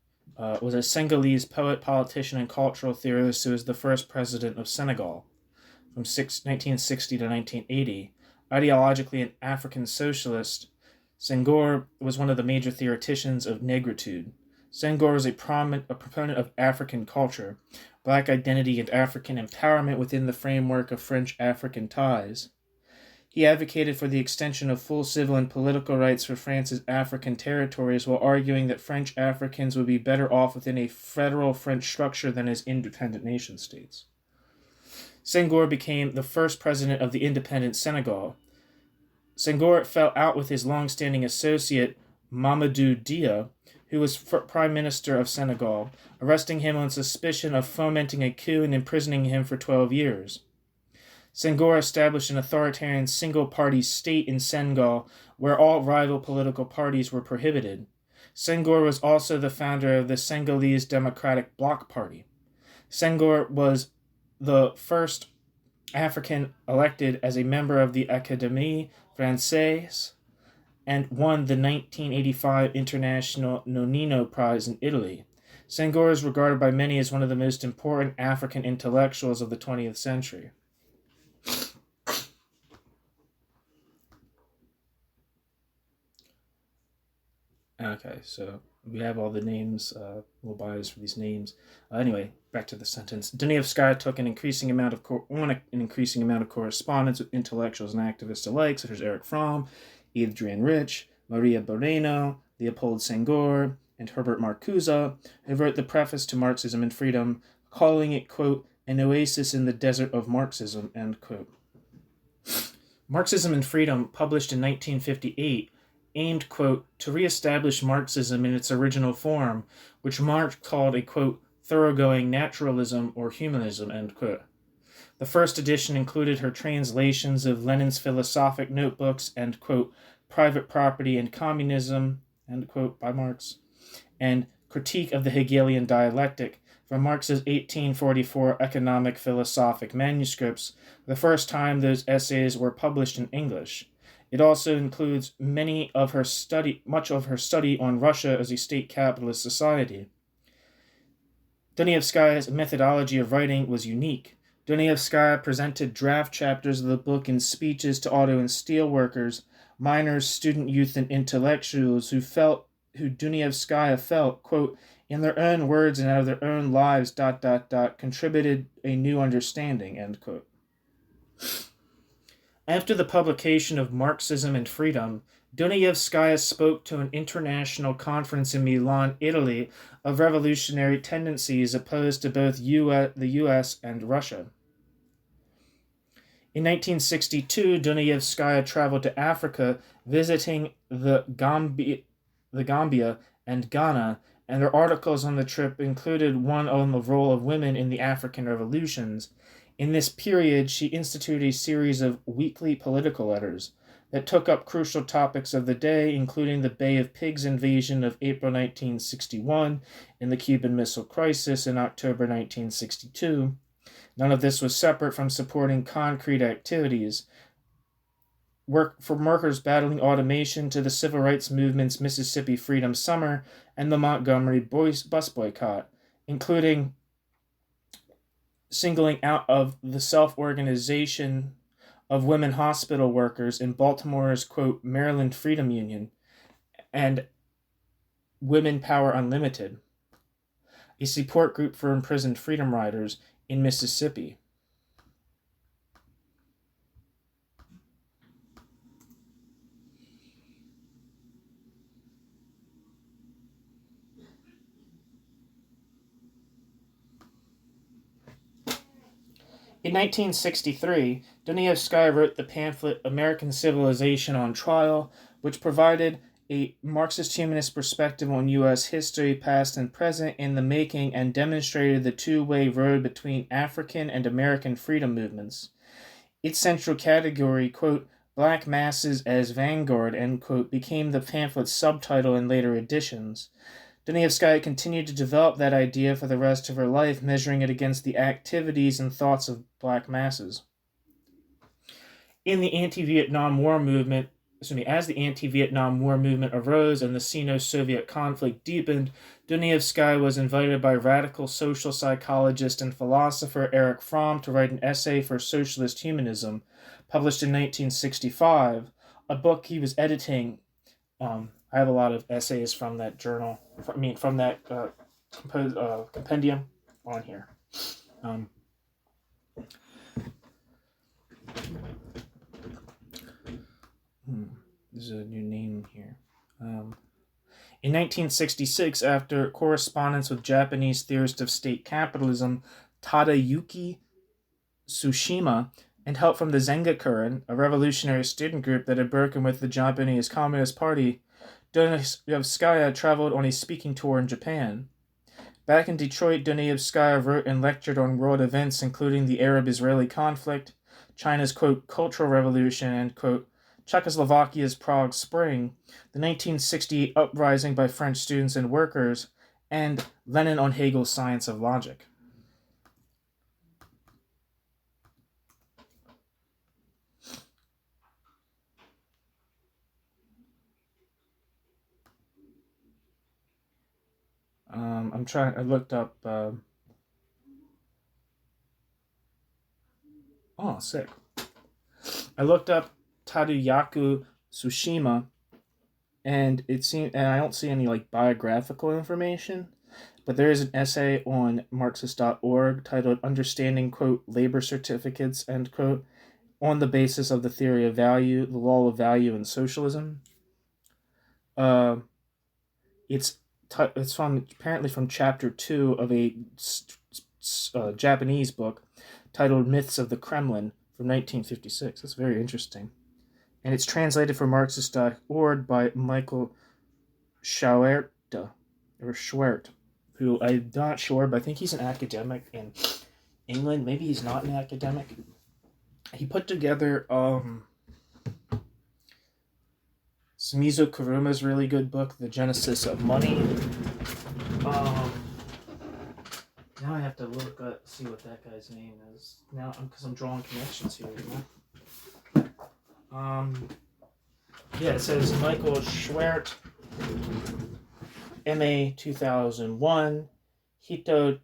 Was a Senegalese poet, politician, and cultural theorist who was the first president of Senegal from 1960 to 1980. Ideologically an African socialist, Senghor was one of the major theoreticians of negritude. Senghor was a proponent of African culture, black identity, and African empowerment within the framework of French-African ties. He advocated for the extension of full civil and political rights for France's African territories while arguing that French Africans would be better off within a federal French structure than as independent nation-states. Senghor became the first president of the independent Senegal. Senghor fell out with his long-standing associate Mamadou Dia, who was Prime Minister of Senegal, arresting him on suspicion of fomenting a coup and imprisoning him for 12 years. Senghor established an authoritarian single-party state in Senegal where all rival political parties were prohibited. Senghor was also the founder of the Senegalese Democratic Bloc Party. Senghor was the first African elected as a member of the Académie Française and won the 1985 International Nonino Prize in Italy. Senghor is regarded by many as one of the most important African intellectuals of the 20th century. Okay, so we have all the names, little bios for these names. Anyway, back to the sentence. Dunayevskaya took an increasing amount of correspondence with intellectuals and activists alike, such as Erich Fromm, Adrian Rich, Maria Moreno, Leopold Senghor, and Herbert Marcuse, who wrote the preface to Marxism and Freedom, calling it, quote, an oasis in the desert of Marxism, end quote. Marxism and Freedom, published in 1958, aimed, quote, to reestablish Marxism in its original form, which Marx called a, quote, thoroughgoing naturalism or humanism, end quote. The first edition included her translations of Lenin's philosophic notebooks and, quote, Private Property and Communism, end quote, by Marx, and Critique of the Hegelian Dialectic from Marx's 1844 economic philosophic manuscripts, the first time those essays were published in English. It also includes much of her study on Russia as a state capitalist society. Dunayevskaya's methodology of writing was unique. Dunayevskaya presented draft chapters of the book in speeches to auto and steel workers, miners, student youth, and intellectuals who Dunayevskaya felt, quote, in their own words and out of their own lives, ... contributed a new understanding, end quote. After the publication of Marxism and Freedom, Dunayevskaya spoke to an international conference in Milan, Italy, of revolutionary tendencies opposed to both the US and Russia. In 1962, Dunayevskaya traveled to Africa, visiting the Gambia and Ghana, and her articles on the trip included one on the role of women in the African revolutions. In this period, she instituted a series of weekly political letters that took up crucial topics of the day, including the Bay of Pigs invasion of April 1961 and the Cuban Missile Crisis in October 1962. None of this was separate from supporting concrete activities, from workers battling automation to the civil rights movement's Mississippi Freedom Summer and the Montgomery bus boycott, including singling out of the self-organization of women hospital workers in Baltimore's, quote, Maryland Freedom Union and Women Power Unlimited, a support group for imprisoned freedom riders in Mississippi. In 1963, Dunayevskaya wrote the pamphlet American Civilization on Trial, which provided a Marxist-Humanist perspective on U.S. history, past and present, in the making, and demonstrated the two-way road between African and American freedom movements. Its central category, quote, Black Masses as Vanguard, end quote, became the pamphlet's subtitle in later editions. Dunayevskaya continued to develop that idea for the rest of her life, measuring it against the activities and thoughts of black masses. As the anti-Vietnam War movement arose and the Sino-Soviet conflict deepened, Dunayevskaya was invited by radical social psychologist and philosopher Erich Fromm to write an essay for socialist humanism, published in 1965, a book he was editing. I have a lot of essays from that journal, from that compendium on here. There's a new name here. In 1966, after correspondence with Japanese theorist of state capitalism Tadayuki Tsushima and help from the Zengakuren, a revolutionary student group that had broken with the Japanese Communist Party, Dunayevskaya traveled on a speaking tour in Japan. Back in Detroit, Dunayevskaya wrote and lectured on world events including the Arab-Israeli conflict, China's, quote, Cultural Revolution, and, quote, Czechoslovakia's Prague Spring, the 1968 uprising by French students and workers, and Lenin on Hegel's Science of Logic. I looked up, sick. I looked up Tadayaku Tsushima, and I don't see any like biographical information, but there is an essay on Marxist.org titled "Understanding, quote, Labor Certificates," end quote, on the basis of the theory of value, the law of value, and socialism. It's from apparently from chapter 2 of a Japanese book titled "Myths of the Kremlin" from 1956. That's very interesting, and it's translated from Marxist.org by Michael Schwert, who I'm not sure, but I think he's an academic in England. Maybe he's not an academic. He put together Sumizo Kuruma's really good book, The Genesis of Money. Now I have to look up, see what that guy's name is. Now, because I'm drawing connections here. Yeah, it says Michael Schwert, MA 2001, Hito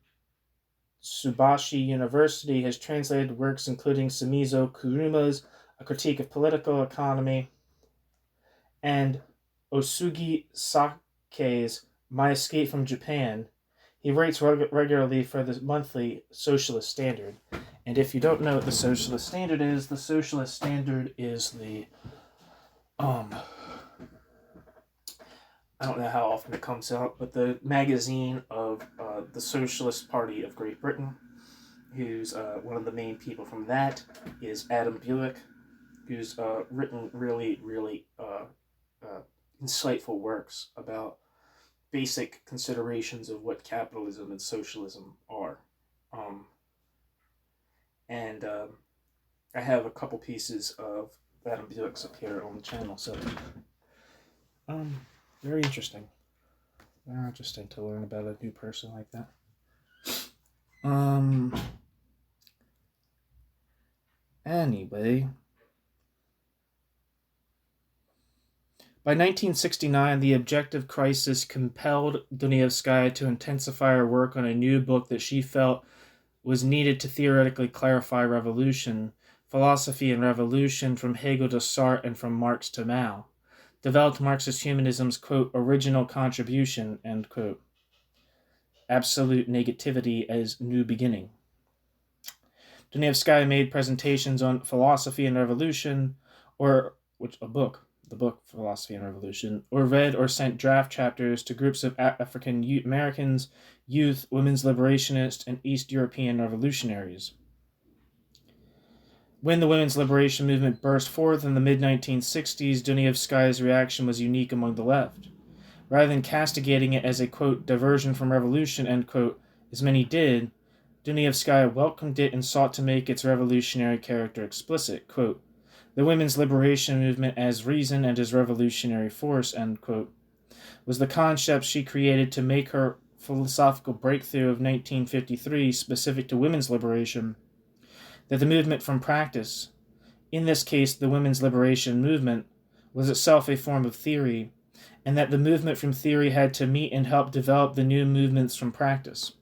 Tsubashi University, has translated works including Sumizo Kuruma's A Critique of Political Economy and Osugi Sake's My Escape from Japan. He writes regularly for the monthly Socialist Standard. And if you don't know what the Socialist Standard is the I don't know how often it comes out, but the magazine of the Socialist Party of Great Britain, who's one of the main people from that is Adam Buick, who's written really, really insightful works about basic considerations of what capitalism and socialism are. I have a couple pieces of Adam Buick's up here on the channel, so very interesting. Very interesting to learn about a new person like that. Anyway, by 1969, the objective crisis compelled Dunayevskaya to intensify her work on a new book that she felt was needed to theoretically clarify revolution, philosophy and revolution from Hegel to Sartre and from Marx to Mao. Developed Marxist-Humanism's, quote, original contribution, end quote. Absolute negativity as new beginning. Dunayevskaya made presentations on philosophy and revolution, the book Philosophy and Revolution, or read or sent draft chapters to groups of African Americans, youth, women's liberationists, and East European revolutionaries. When the women's liberation movement burst forth in the mid-1960s, Dunayevskaya's reaction was unique among the left. Rather than castigating it as a, quote, diversion from revolution, end quote, as many did, Dunayevskaya welcomed it and sought to make its revolutionary character explicit, quote, the women's liberation movement as reason and as revolutionary force, end quote, was the concept she created to make her philosophical breakthrough of 1953 specific to women's liberation, that the movement from practice, in this case the women's liberation movement, was itself a form of theory, and that the movement from theory had to meet and help develop the new movements from practice.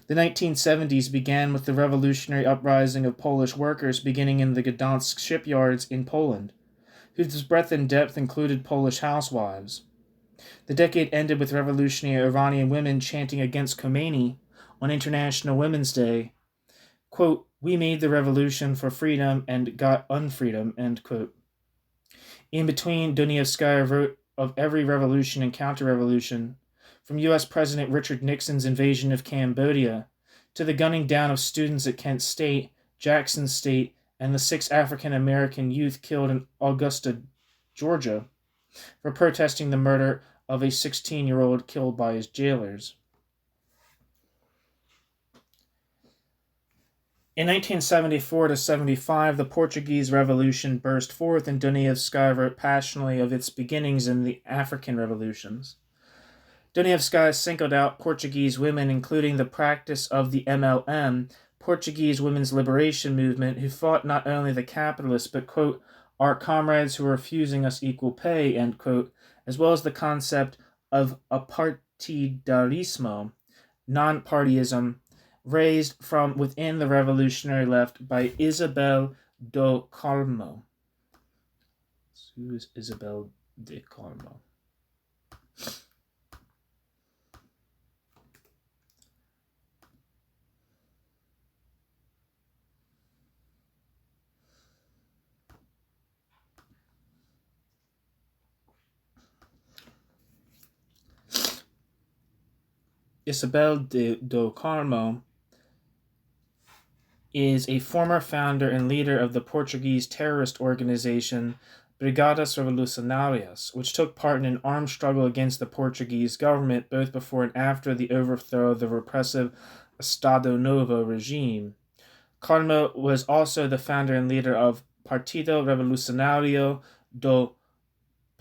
The 1970s began with the revolutionary uprising of Polish workers beginning in the Gdansk shipyards in Poland, whose breadth and depth included Polish housewives. The decade ended with revolutionary Iranian women chanting against Khomeini on International Women's Day, quote, we made the revolution for freedom and got unfreedom, end quote. In between, Dunayevskaya wrote of every revolution and counter-revolution, from U.S. President Richard Nixon's invasion of Cambodia to the gunning down of students at Kent State, Jackson State, and the 6 African-American youth killed in Augusta, Georgia. for protesting the murder of a 16-year-old killed by his jailers. In 1974 to 75, the Portuguese Revolution burst forth, and Dunayevskaya wrote passionately of its beginnings in the African revolutions. Dunayevskaya singled out Portuguese women, including the practice of the MLM, Portuguese Women's Liberation Movement, who fought not only the capitalists, but, quote, our comrades who are refusing us equal pay, end quote, as well as the concept of apartidarismo, non-partyism, raised from within the revolutionary left by Isabel do Carmo. Who is Isabel de Carmo? Isabel do Carmo is a former founder and leader of the Portuguese terrorist organization Brigadas Revolucionárias, which took part in an armed struggle against the Portuguese government both before and after the overthrow of the repressive Estado Novo regime. Carmo was also the founder and leader of Partido Revolucionário do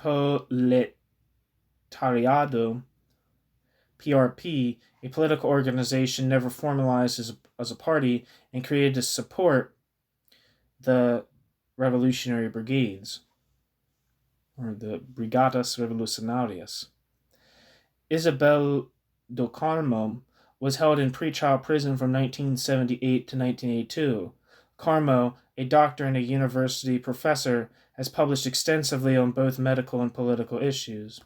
Proletariado, PRP, a political organization never formalized as a party and created to support the revolutionary brigades, or the Brigadas Revolucionárias. Isabel do Carmo was held in pre-trial prison from 1978 to 1982. Carmo, a doctor and a university professor, has published extensively on both medical and political issues.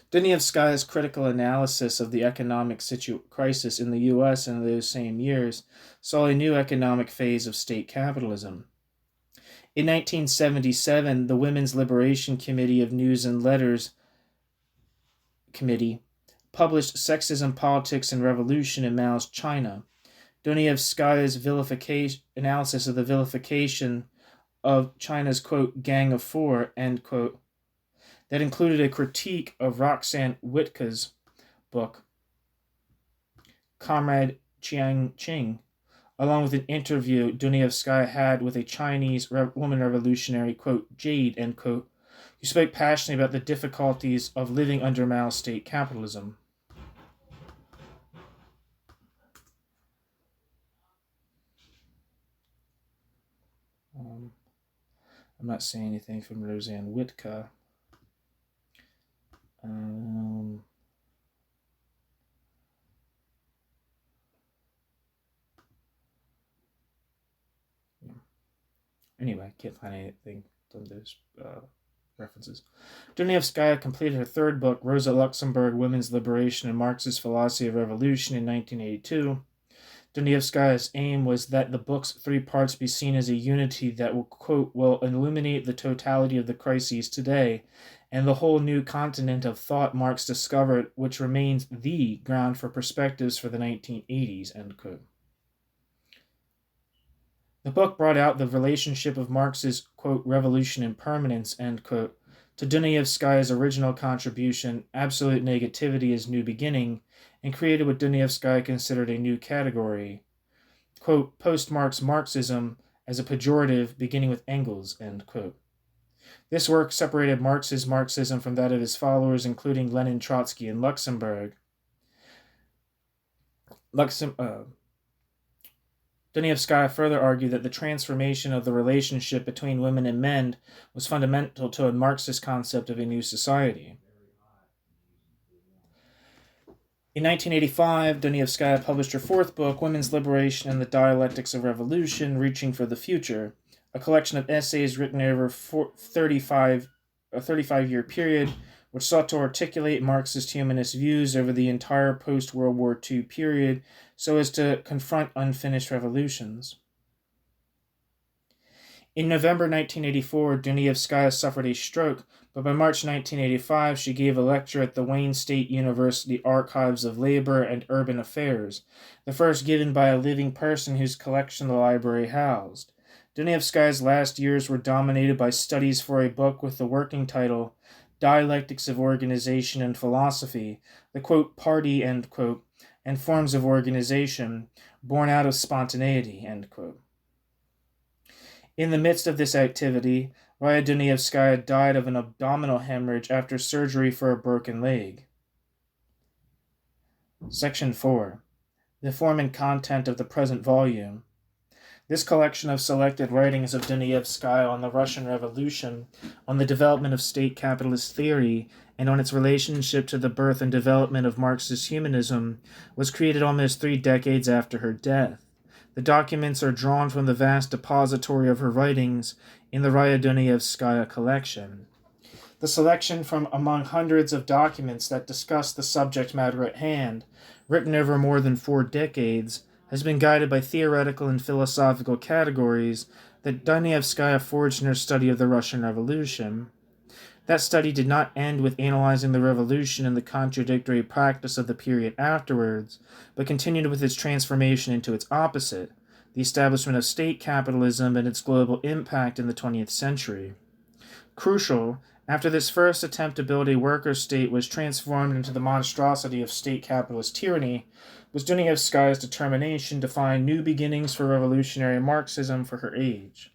Dunayevskaya's critical analysis of the economic crisis in the U.S. in those same years saw a new economic phase of state capitalism. In 1977, the Women's Liberation Committee of News and Letters Committee published Sexism, Politics, and Revolution in Mao's China. Dunayevskaya's analysis of the vilification of China's, quote, Gang of Four, end quote, that included a critique of Roxanne Witka's book, Comrade Chiang Ching, along with an interview Dunayevskaya had with a Chinese woman revolutionary, quote, Jade, end quote, who spoke passionately about the difficulties of living under Mao's state capitalism. I'm not saying anything from Roseanne Witka. Anyway, can't find anything from those references. Dunayevskaya completed her third book, Rosa Luxemburg, Women's Liberation and Marxist Philosophy of Revolution, in 1982. Dunayevskaya's aim was that the book's three parts be seen as a unity that will, quote, will illuminate the totality of the crises today and the whole new continent of thought Marx discovered, which remains the ground for perspectives for the 1980s, end quote. The book brought out the relationship of Marx's, quote, revolution and permanence, end quote, to Dunayevskaya's original contribution, Absolute Negativity as New Beginning, and created what Dunayevskaya considered a new category, quote, post-Marx Marxism as a pejorative beginning with Engels, end quote. This work separated Marx's Marxism from that of his followers, including Lenin, Trotsky, and Luxemburg. Dunayevskaya further argued that the transformation of the relationship between women and men was fundamental to a Marxist concept of a new society. In 1985, Dunayevskaya published her fourth book, Women's Liberation and the Dialectics of Revolution, Reaching for the Future, a collection of essays written over a 35-year period, which sought to articulate Marxist-Humanist views over the entire post-World War II period so as to confront unfinished revolutions. In November 1984, Dunayevskaya suffered a stroke, but by March 1985, she gave a lecture at the Wayne State University Archives of Labor and Urban Affairs, the first given by a living person whose collection the library housed. Dunayevskaya's last years were dominated by studies for a book with the working title Dialectics of Organization and Philosophy, the quote, party, end quote, and forms of organization, born out of spontaneity, end quote. In the midst of this activity, Raya Dunayevskaya died of an abdominal hemorrhage after surgery for a broken leg. Section 4. The form and content of the present volume. This collection of selected writings of Dunayevskaya on the Russian Revolution, on the development of state capitalist theory, and on its relationship to the birth and development of Marxist-Humanism was created almost 3 decades after her death. The documents are drawn from the vast depository of her writings in the Raya Dunayevskaya collection. The selection from among hundreds of documents that discuss the subject matter at hand, written over more than 4 decades, has been guided by theoretical and philosophical categories that Dunayevskaya forged in her study of the Russian Revolution. That study did not end with analyzing the revolution and the contradictory practice of the period afterwards, but continued with its transformation into its opposite, the establishment of state capitalism and its global impact in the 20th century. Crucial, after this first attempt to build a worker state was transformed into the monstrosity of state capitalist tyranny, was Dunayevskaya's determination to find new beginnings for revolutionary Marxism for her age.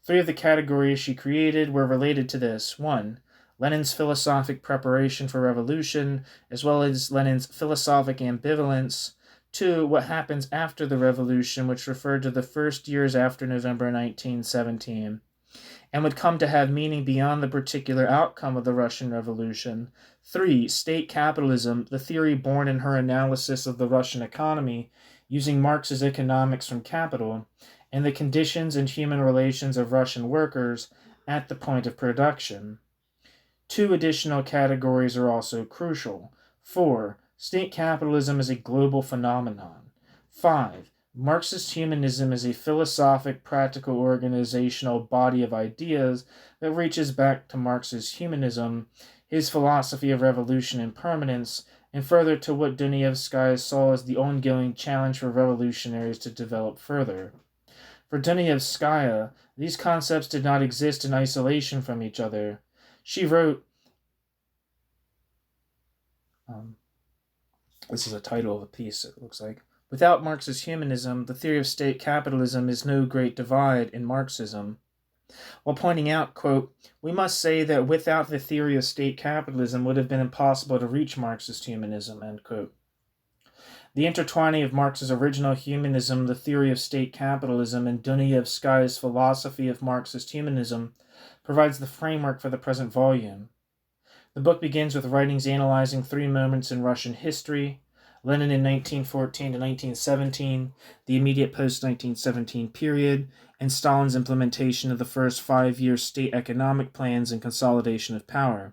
3 of the categories she created were related to this. 1. Lenin's philosophic preparation for revolution, as well as Lenin's philosophic ambivalence. 2. What happens after the revolution, which referred to the first years after November 1917, and would come to have meaning beyond the particular outcome of the Russian Revolution. 3. State capitalism, the theory born in her analysis of the Russian economy, using Marx's economics from Capital, and the conditions and human relations of Russian workers at the point of production. 2 additional categories are also crucial. 4. State capitalism is a global phenomenon. 5. Marxist-Humanism is a philosophic, practical, organizational body of ideas that reaches back to Marx's humanism, his philosophy of revolution and permanence, and further to what Dunayevskaya saw as the ongoing challenge for revolutionaries to develop further. For Dunayevskaya, these concepts did not exist in isolation from each other. She wrote, this is a title of a piece, it looks like, without Marxist humanism, the theory of state capitalism is no great divide in Marxism. While pointing out, quote, we must say that without the theory of state capitalism would have been impossible to reach Marxist humanism, end quote. The intertwining of Marx's original humanism, the theory of state capitalism, and Dunayevskaya's philosophy of Marxist humanism provides the framework for the present volume. The book begins with writings analyzing 3 moments in Russian history: Lenin in 1914 to 1917, the immediate post-1917 period, and Stalin's implementation of the first 5-year state economic plans and consolidation of power.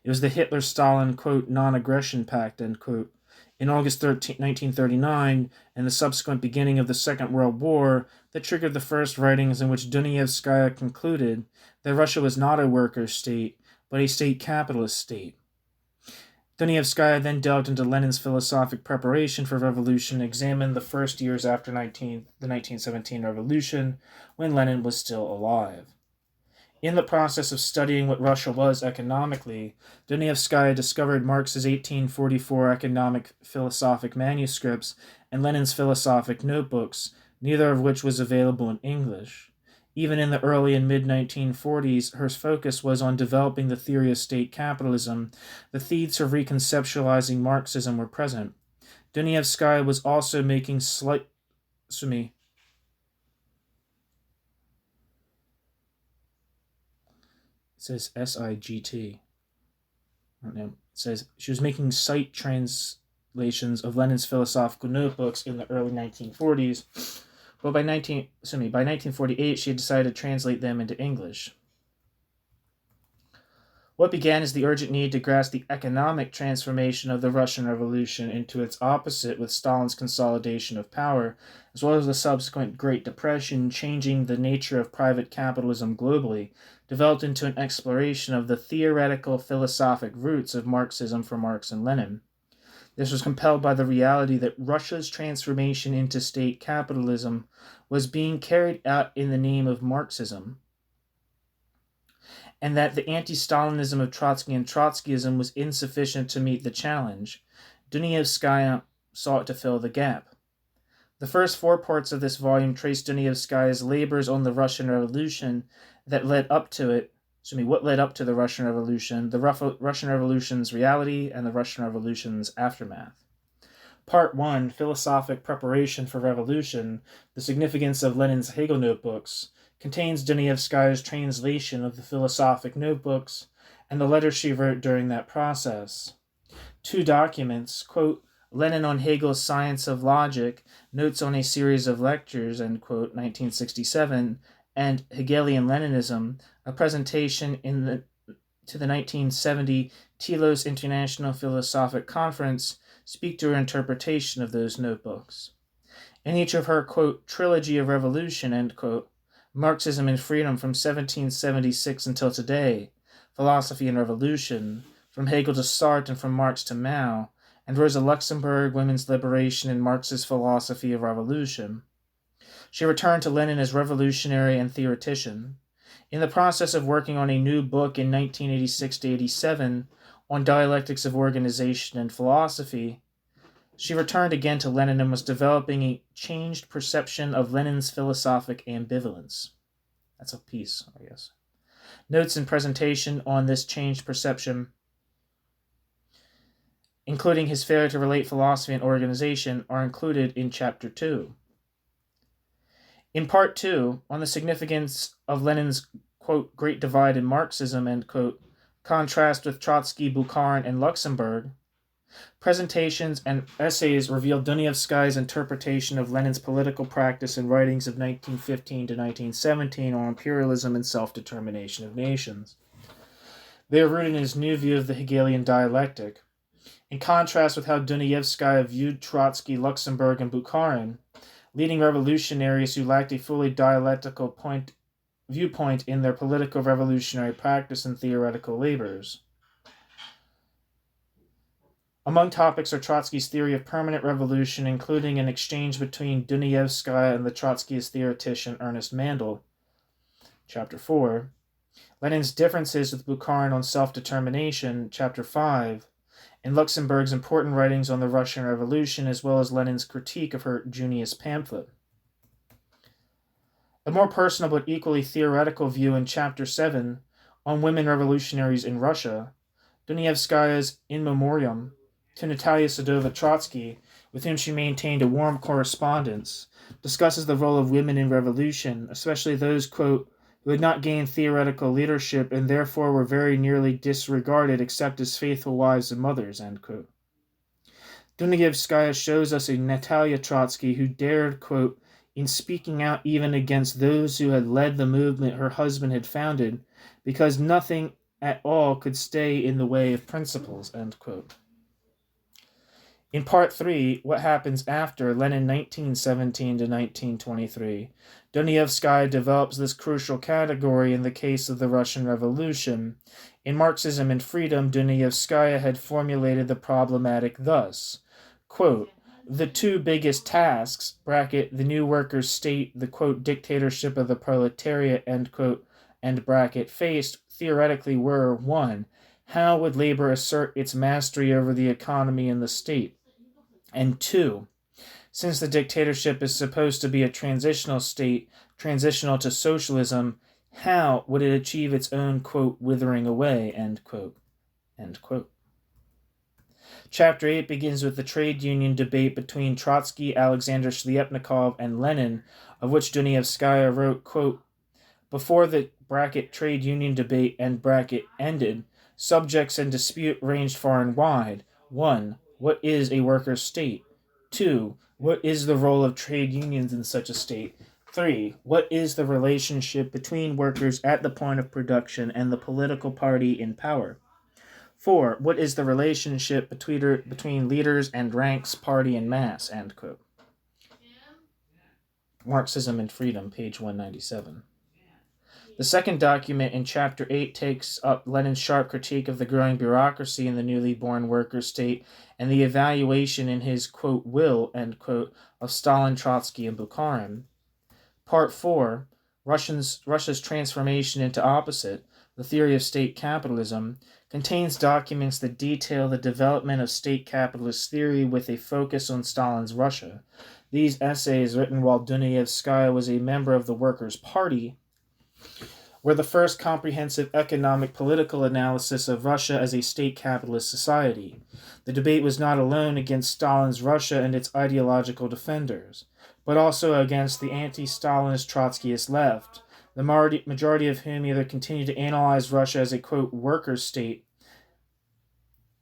It was the Hitler-Stalin, quote, non-aggression pact, end quote, in August 1939, and the subsequent beginning of the Second World War that triggered the first writings in which Dunayevskaya concluded that Russia was not a worker state, but a state capitalist state. Dunayevskaya then delved into Lenin's philosophic preparation for revolution and examined the first years after the 1917 revolution, when Lenin was still alive. In the process of studying what Russia was economically, Dunayevskaya discovered Marx's 1844 economic philosophic manuscripts and Lenin's philosophic notebooks, neither of which was available in English. Even in the early and mid-1940s, her focus was on developing the theory of state capitalism. The themes of reconceptualizing Marxism were present. Dunayevskaya was also making It says SIGT. I don't know. It says she was making sight translations of Lenin's philosophical notebooks in the early 1940s, but by 1948 she had decided to translate them into English. What began as the urgent need to grasp the economic transformation of the Russian Revolution into its opposite with Stalin's consolidation of power, as well as the subsequent Great Depression changing the nature of private capitalism globally, developed into an exploration of the theoretical philosophic roots of Marxism for Marx and Lenin. This was compelled by the reality that Russia's transformation into state capitalism was being carried out in the name of Marxism, and that the anti-Stalinism of Trotsky and Trotskyism was insufficient to meet the challenge. Dunayevskaya sought to fill the gap. The first 4 parts of this volume trace Dunayevskaya's labors on the Russian Revolution that led up to it, what led up to the Russian Revolution, the Russian Revolution's reality, and the Russian Revolution's aftermath. Part 1, Philosophic Preparation for Revolution, the significance of Lenin's Hegel notebooks, contains Dunayevskaya's translation of the philosophic notebooks and the letters she wrote during that process. 2 documents, quote, Lenin on Hegel's Science of Logic, Notes on a Series of Lectures, end quote, 1967, and Hegelian Leninism, a presentation to the 1970 Telos International Philosophic Conference, speak to her interpretation of those notebooks. In each of her, quote, Trilogy of Revolution, end quote, Marxism and Freedom from 1776 until today, Philosophy and Revolution, from Hegel to Sartre and from Marx to Mao, and Rosa Luxemburg, Women's Liberation and Marxist Philosophy of Revolution. She returned to Lenin as revolutionary and theoretician. In the process of working on a new book in 1986-87 on dialectics of organization and philosophy, she returned again to Lenin and was developing a changed perception of Lenin's philosophic ambivalence. That's a piece, I guess. Notes and presentation on this changed perception, including his failure to relate philosophy and organization, are included in Chapter 2. In Part 2, on the significance of Lenin's, quote, Great Divide in Marxism, end quote, contrast with Trotsky, Bukharin, and Luxemburg, presentations and essays reveal Dunayevskaya's interpretation of Lenin's political practice and writings of 1915 to 1917 on imperialism and self-determination of nations. They are rooted in his new view of the Hegelian dialectic. In contrast with how Dunayevskaya viewed Trotsky, Luxemburg, and Bukharin, leading revolutionaries who lacked a fully dialectical viewpoint in their political revolutionary practice and theoretical labors. Among topics are Trotsky's theory of permanent revolution, including an exchange between Dunayevskaya and the Trotskyist theoretician Ernest Mandel. Chapter 4. Lenin's differences with Bukharin on self-determination. Chapter 5. And Luxemburg's important writings on the Russian Revolution, as well as Lenin's critique of her Junius pamphlet. A more personal but equally theoretical view in Chapter 7 on women revolutionaries in Russia, Dunayevskaya's In Memoriam to Natalia Sadova-Trotsky, with whom she maintained a warm correspondence, discusses the role of women in revolution, especially those, quote, who had not gained theoretical leadership and therefore were very nearly disregarded except as faithful wives and mothers, end quote. Dunayevskaya shows us a Natalia Trotsky who dared, quote, in speaking out even against those who had led the movement her husband had founded, because nothing at all could stay in the way of principles, end quote. In Part 3, What Happens After Lenin 1917 to 1923, Dunayevskaya develops this crucial category in the case of the Russian Revolution. In Marxism and Freedom, Dunayevskaya had formulated the problematic thus, quote, the 2 biggest tasks, bracket, the new workers' state, the, quote, dictatorship of the proletariat, end quote, and bracket, faced, theoretically were, 1, how would labor assert its mastery over the economy and the state? And 2, since the dictatorship is supposed to be a transitional state, transitional to socialism, how would it achieve its own, quote, withering away, end quote, end quote. Chapter 8 begins with the trade union debate between Trotsky, Alexander Shliapnikov, and Lenin, of which Dunayevskaya wrote, quote, before the bracket trade union debate and bracket ended, subjects in dispute ranged far and wide. 1. What is a workers' state? 2. What is the role of trade unions in such a state? 3. What is the relationship between workers at the point of production and the political party in power? 4. What is the relationship between leaders and ranks, party, and mass? End quote. Marxism and Freedom, page 197. The second document in Chapter 8 takes up Lenin's sharp critique of the growing bureaucracy in the newly born worker state and the evaluation in his, quote, will, end quote, of Stalin, Trotsky, and Bukharin. Part 4, Russia's transformation into opposite, the theory of state capitalism, contains documents that detail the development of state capitalist theory with a focus on Stalin's Russia. These essays, written while Dunayevskaya was a member of the Workers' Party, were the first comprehensive economic political analysis of Russia as a state capitalist society. The debate was not alone against Stalin's Russia and its ideological defenders, but also against the anti-Stalinist Trotskyist left, the majority of whom either continued to analyze Russia as a, quote, workers' state,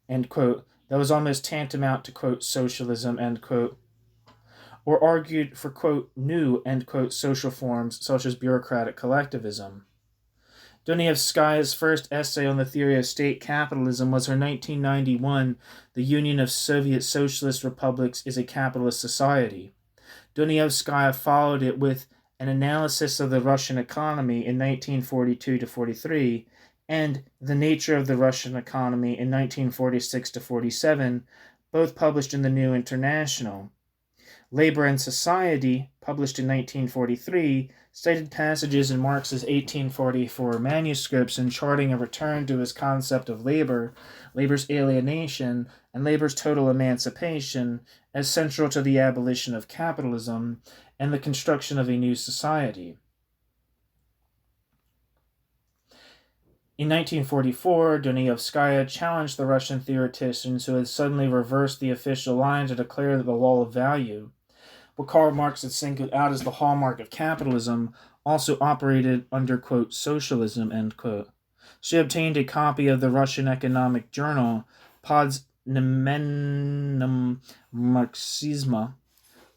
end quote, that was almost tantamount to, quote, socialism, end quote, or argued for, quote, new, end quote, social forms such as bureaucratic collectivism. Dunayevskaya's first essay on the theory of state capitalism was her 1991 The Union of Soviet Socialist Republics is a Capitalist Society. Dunayevskaya followed it with an analysis of the Russian economy in 1942-43 and The Nature of the Russian Economy in 1946-47, both published in the New International. Labor and Society, published in 1943, cited passages in Marx's 1844 manuscripts in charting a return to his concept of labor, labor's alienation, and labor's total emancipation as central to the abolition of capitalism and the construction of a new society. In 1944, Dunayevskaya challenged the Russian theoreticians who had suddenly reversed the official line to declare that the law of value, what Karl Marx had singled out as the hallmark of capitalism, also operated under, quote, socialism, end quote. She obtained a copy of the Russian economic journal, Podznemenum Marxisma,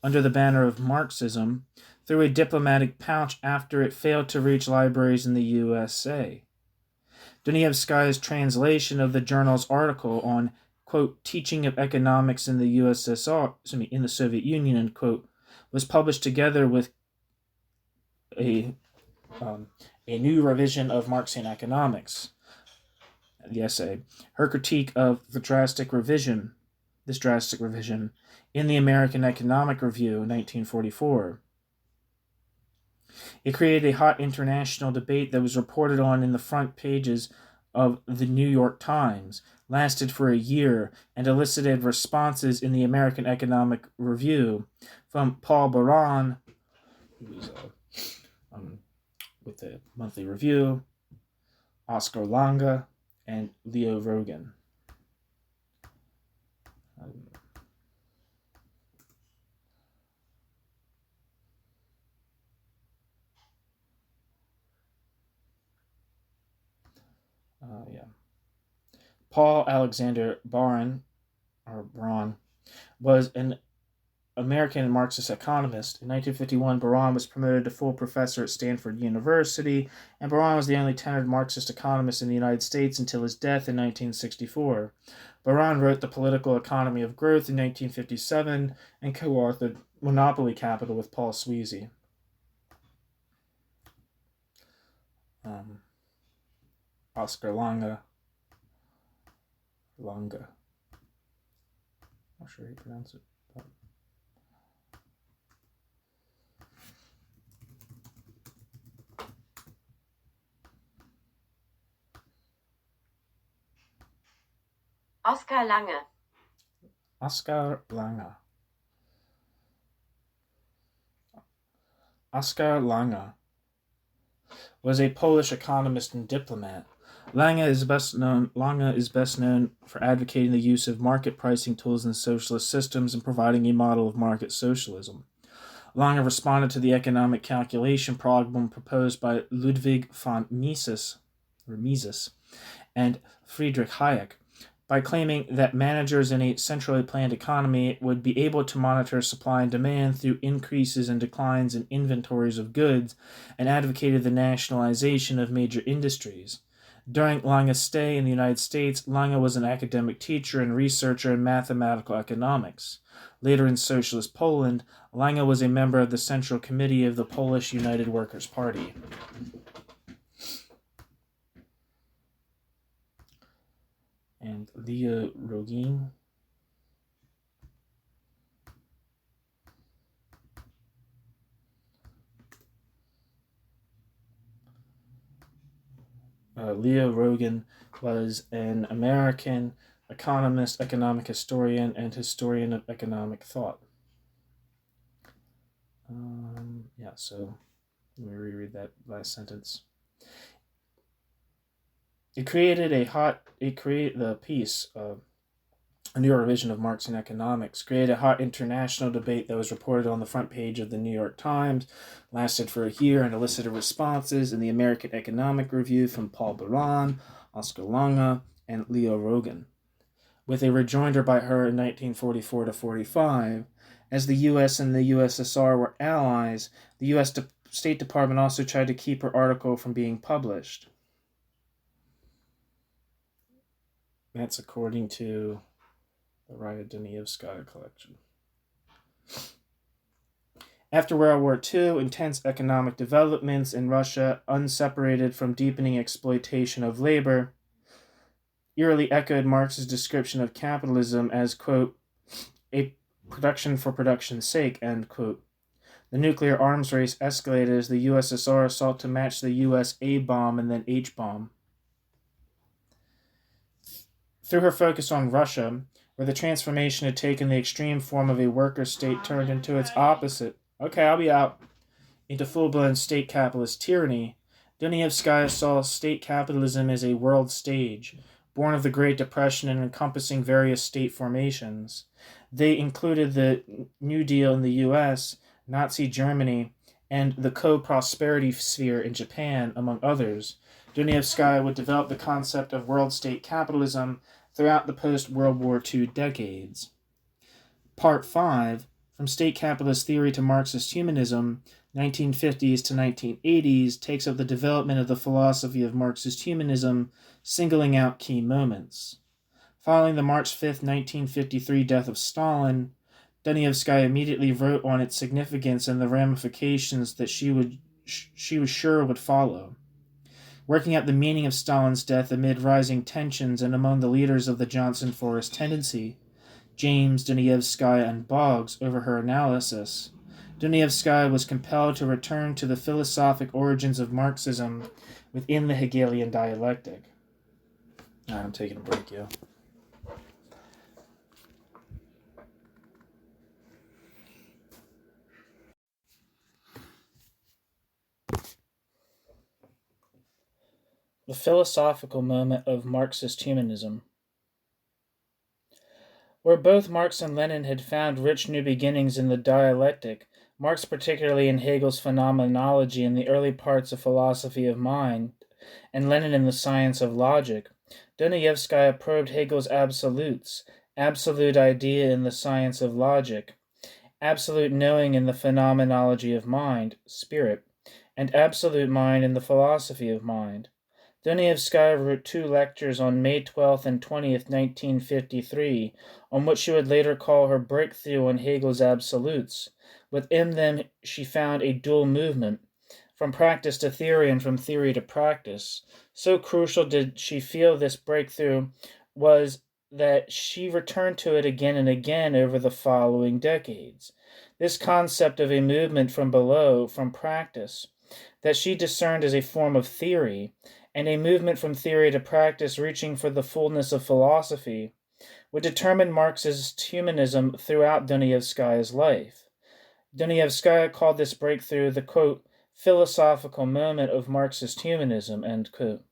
under the banner of Marxism, through a diplomatic pouch after it failed to reach libraries in the USA. Dunayevskaya's translation of the journal's article on, quote, teaching of economics in the USSR, in the Soviet Union, end quote, was published together with a new revision of Marxian economics. The essay, her critique of this drastic revision, in the American Economic Review, 1944. It created a hot international debate that was reported on in the front pages of the New York Times, lasted for a year, and elicited responses in the American Economic Review from Paul Baran, who was with the Monthly Review, Oscar Lange, and Leo Rogan. Paul Alexander Baran was an American Marxist economist. In 1951, Baran was promoted to full professor at Stanford University, and Baran was the only tenured Marxist economist in the United States until his death in 1964. Baran wrote The Political Economy of Growth in 1957 and co-authored Monopoly Capital with Paul Sweezy. Oscar Lange. I'm not sure how you pronounce it. But... Oscar Lange. Oscar Lange. Oscar Lange was a Polish economist and diplomat. Lange is best known for advocating the use of market pricing tools in socialist systems and providing a model of market socialism. Lange responded to the economic calculation problem proposed by Ludwig von Mises and Friedrich Hayek by claiming that managers in a centrally planned economy would be able to monitor supply and demand through increases and declines in inventories of goods, and advocated the nationalization of major industries. During Lange's stay in the United States, Lange was an academic teacher and researcher in mathematical economics. Later in socialist Poland, Lange was a member of the Central Committee of the Polish United Workers' Party. and Leah Rogin. Leah Rogan was an American economist, economic historian, and historian of economic thought. So let me reread that last sentence. It created the piece, a new revision of Marx and economics, created a hot international debate that was reported on the front page of the New York Times, lasted for a year, and elicited responses in the American Economic Review from Paul Baran, Oskar Lange, and Leo Rogan, with a rejoinder by her in 1944 to 45. As the U.S. and the USSR were allies, the U.S. State Department also tried to keep her article from being published. That's according to the Raya Dunayevskaya collection. After World War II, intense economic developments in Russia, unseparated from deepening exploitation of labor, eerily echoed Marx's description of capitalism as, quote, a production for production's sake, end quote. The nuclear arms race escalated as the USSR sought to match the US A-bomb and then H-bomb. Through her focus on Russia, where the transformation had taken the extreme form of a worker state turned into its opposite, into full-blown state capitalist tyranny, Dunayevskaya saw state capitalism as a world stage, born of the Great Depression and encompassing various state formations. They included the New Deal in the US, Nazi Germany, and the co-prosperity sphere in Japan, among others. Dunayevskaya would develop the concept of world state capitalism throughout the post-World War II decades. Part 5, From State Capitalist Theory to Marxist-Humanism, 1950s to 1980s, takes up the development of the philosophy of Marxist-Humanism, singling out key moments. Following the March 5, 1953 death of Stalin, Dunayevskaya immediately wrote on its significance and the ramifications that she was sure would follow. Working out the meaning of Stalin's death amid rising tensions and among the leaders of the Johnson Forest Tendency, James, Dunaeyevskaya, and Boggs, over her analysis, Dunaeyevskaya was compelled to return to the philosophic origins of Marxism within the Hegelian dialectic. I'm taking a break, yo. The philosophical moment of Marxist-Humanism. Where both Marx and Lenin had found rich new beginnings in the dialectic, Marx particularly in Hegel's phenomenology in the early parts of philosophy of mind, and Lenin in the science of logic, Dunayevskaya probed Hegel's absolutes, absolute idea in the science of logic, absolute knowing in the phenomenology of mind, spirit, and absolute mind in the philosophy of mind. Dunayevskaya wrote 2 lectures on May 12th and 20th, 1953, on what she would later call her breakthrough on Hegel's absolutes. Within them, she found a dual movement, from practice to theory and from theory to practice. So crucial did she feel this breakthrough was that she returned to it again and again over the following decades. This concept of a movement from below, from practice, that she discerned as a form of theory, and a movement from theory to practice reaching for the fullness of philosophy, would determine Marxist humanism throughout Dunayevskaya's life. Dunayevskaya called this breakthrough the, quote, philosophical moment of Marxist humanism, end quote.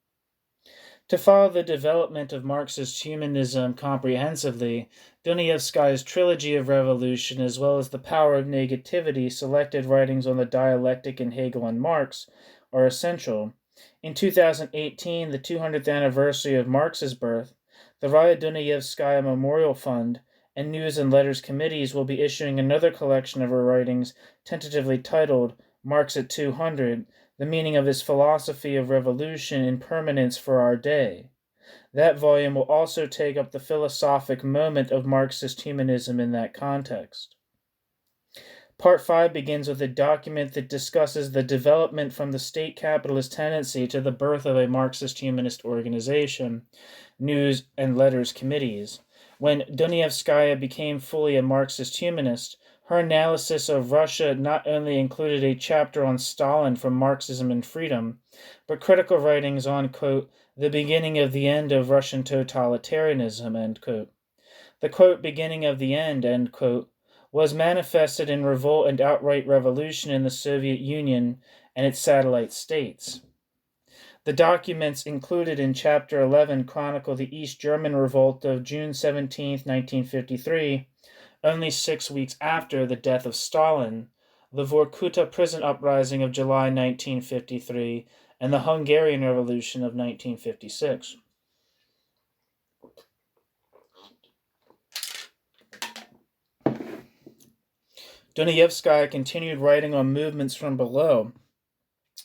To follow the development of Marxist humanism comprehensively, Dunayevskaya's trilogy of revolution, as well as the power of negativity, selected writings on the dialectic in Hegel and Marx, are essential. In 2018, the 200th anniversary of Marx's birth, the Raya Dunayevskaya Memorial Fund and News and Letters Committees will be issuing another collection of her writings, tentatively titled Marx at 200, the meaning of his philosophy of revolution and permanence for our day. That volume will also take up the philosophic moment of Marxist humanism in that context. Part 5 begins with a document that discusses the development from the state capitalist tendency to the birth of a Marxist-Humanist organization, news and letters committees. When Dunayevskaya became fully a Marxist-Humanist, her analysis of Russia not only included a chapter on Stalin from Marxism and Freedom, but critical writings on, quote, the beginning of the end of Russian totalitarianism, end quote. The, quote, beginning of the end, end quote, was manifested in revolt and outright revolution in the Soviet Union and its satellite states. The documents included in Chapter 11 chronicle the East German revolt of June 17, 1953, only 6 weeks after the death of Stalin, the Vorkuta prison uprising of July 1953, and the Hungarian Revolution of 1956. Dunayevskaya continued writing on movements from below,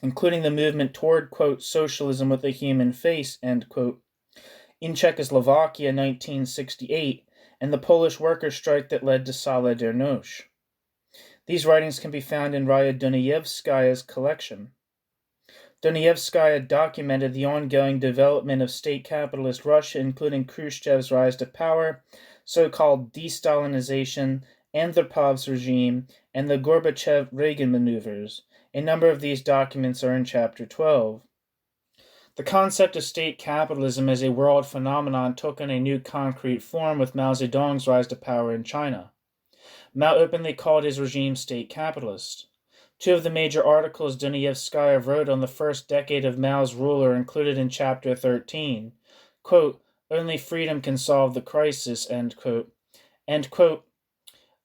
including the movement toward, quote, socialism with a human face, end quote, in Czechoslovakia 1968, and the Polish workers' strike that led to Solidarność. These writings can be found in Raya Dunayevskaya's collection. Dunayevskaya documented the ongoing development of state capitalist Russia, including Khrushchev's rise to power, so-called de-Stalinization, Andropov's regime, and the Gorbachev-Reagan maneuvers. A number of these documents are in Chapter 12. The concept of state capitalism as a world phenomenon took on a new concrete form with Mao Zedong's rise to power in China. Mao openly called his regime state capitalist. Two of the major articles Dunayevskaya wrote on the first decade of Mao's rule are included in Chapter 13. Quote, only freedom can solve the crisis, end quote. End quote,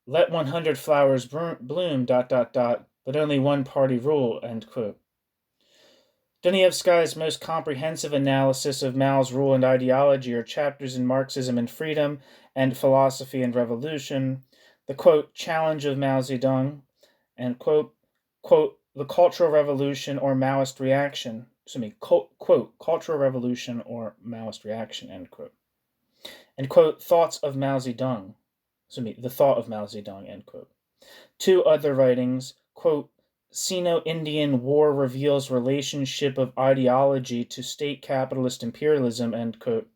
let 100 flowers bloom, ... but only one party rule, end quote. Dunayevskaya's most comprehensive analysis of Mao's rule and ideology are chapters in Marxism and Freedom and Philosophy and Revolution, the, quote, challenge of Mao Zedong, and, quote, the Cultural Revolution or Maoist Reaction, quote, Cultural Revolution or Maoist Reaction, end quote, and, quote, Thoughts of Mao Zedong, the Thought of Mao Zedong, end quote. Two other writings, quote, Sino-Indian War reveals relationship of ideology to state capitalist imperialism, end quote,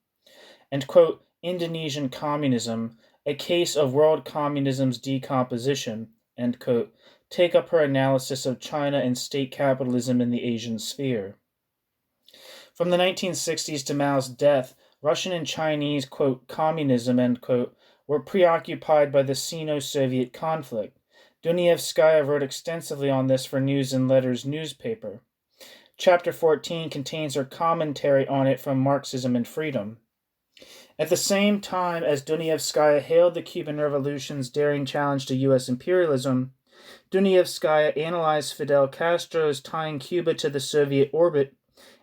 and, quote, Indonesian Communism, a case of world communism's decomposition, end quote, take up her analysis of China and state capitalism in the Asian sphere. From the 1960s to Mao's death, Russian and Chinese, quote, communism, end quote, were preoccupied by the Sino-Soviet conflict. Dunayevskaya wrote extensively on this for News and Letters newspaper. Chapter 14 contains her commentary on it from Marxism and Freedom. At the same time as Dunayevskaya hailed the Cuban Revolution's daring challenge to U.S. imperialism, Dunayevskaya analyzed Fidel Castro's tying Cuba to the Soviet orbit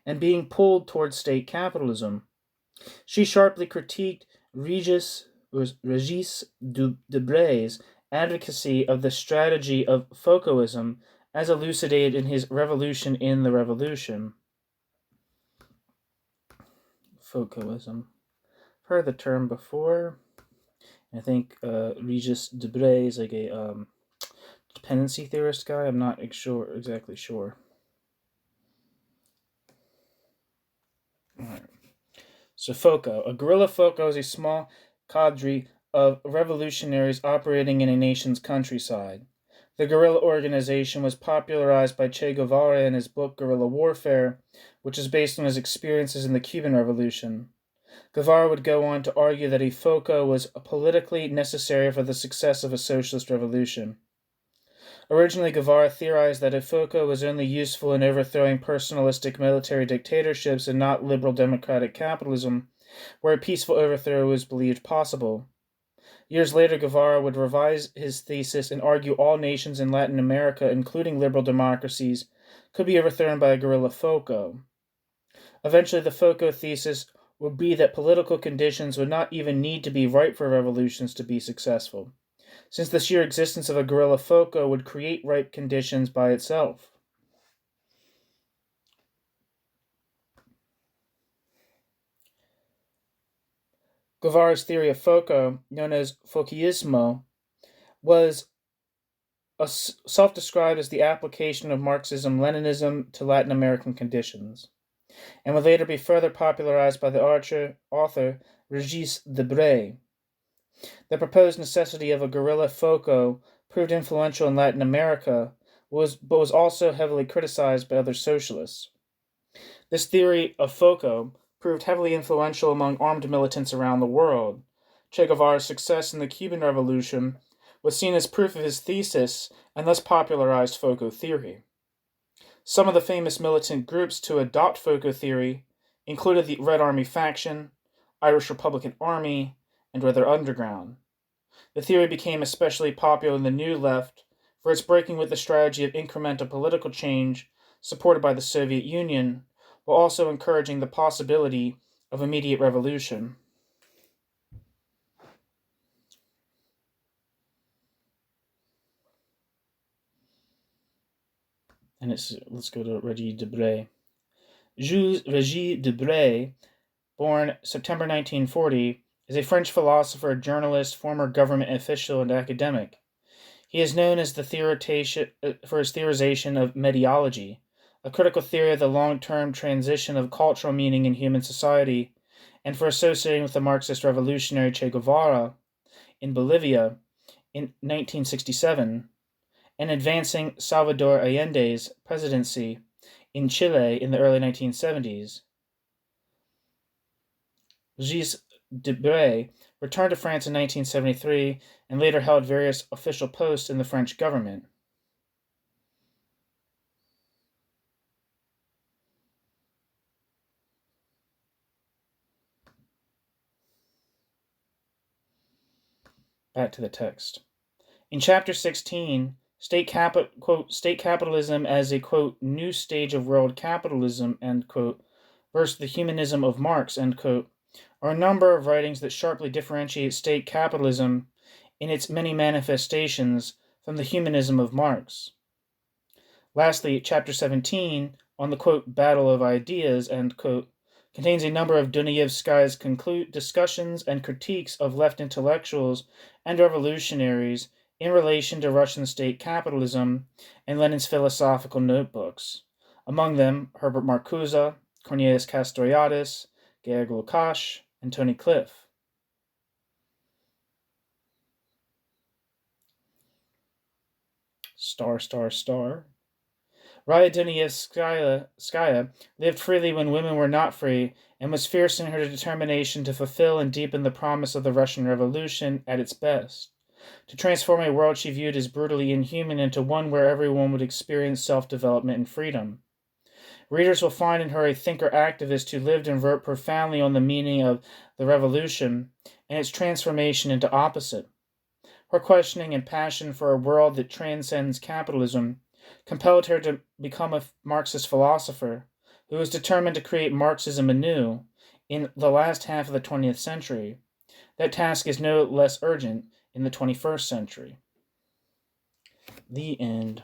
and being pulled towards state capitalism. She sharply critiqued Regis Debray's advocacy of the strategy of Foucaultism as elucidated in his Revolution in the Revolution. Foucaultism. I've heard the term before. I think Regis Debray is like a dependency theorist guy. I'm not exactly sure. All right. So Foucault. A guerrilla Foucault is a small cadre of revolutionaries operating in a nation's countryside. The guerrilla organization was popularized by Che Guevara in his book Guerrilla Warfare, which is based on his experiences in the Cuban Revolution. Guevara would go on to argue that a Foucault was politically necessary for the success of a socialist revolution. Originally, Guevara theorized that a Foucault was only useful in overthrowing personalistic military dictatorships and not liberal democratic capitalism, where a peaceful overthrow was believed possible. Years later, Guevara would revise his thesis and argue all nations in Latin America, including liberal democracies, could be overthrown by a guerrilla Foucault. Eventually, the Foucault thesis would be that political conditions would not even need to be ripe for revolutions to be successful, since the sheer existence of a guerrilla Foucault would create ripe conditions by itself. Guevara's theory of Foucault, known as Foucaultismo, was self-described as the application of Marxism-Leninism to Latin American conditions, and would later be further popularized by the author Regis Debray. The proposed necessity of a guerrilla Foucault proved influential in Latin America, but was also heavily criticized by other socialists. This theory of Foucault proved heavily influential among armed militants around the world. Che Guevara's success in the Cuban Revolution was seen as proof of his thesis and thus popularized Foucault theory. Some of the famous militant groups to adopt Foucault theory included the Red Army faction, Irish Republican Army, and Red Underground. The theory became especially popular in the New Left for its breaking with the strategy of incremental political change supported by the Soviet Union, while also encouraging the possibility of immediate revolution. And let's go to Regis Debray. Jules Regis Debray, born September 1940, is a French philosopher, journalist, former government official, and academic. He is known as for his theorization of mediology, a critical theory of the long-term transition of cultural meaning in human society, and for associating with the Marxist revolutionary Che Guevara in Bolivia in 1967, and advancing Salvador Allende's presidency in Chile in the early 1970s. Regis Debray returned to France in 1973 and later held various official posts in the French government. Back to the text. In Chapter 16, state capitalism as a, quote, new stage of world capitalism, end quote, versus the humanism of Marx, end quote, are a number of writings that sharply differentiate state capitalism in its many manifestations from the humanism of Marx. Lastly, Chapter 17, on the, quote, battle of ideas, end quote, contains a number of Dunayevskaya's discussions and critiques of left intellectuals and revolutionaries in relation to Russian state capitalism and Lenin's philosophical notebooks, among them Herbert Marcuse, Cornelius Castoriadis, Georg Lukács, and Tony Cliff. Raya Dunayevskaya lived freely when women were not free, and was fierce in her determination to fulfill and deepen the promise of the Russian Revolution at its best, to transform a world she viewed as brutally inhuman into one where everyone would experience self-development and freedom. Readers will find in her a thinker-activist who lived and wrote profoundly on the meaning of the revolution and its transformation into opposite. Her questioning and passion for a world that transcends capitalism compelled her to become a Marxist philosopher who was determined to create Marxism anew in the last half of the 20th century. That task is no less urgent in the 21st century. The end.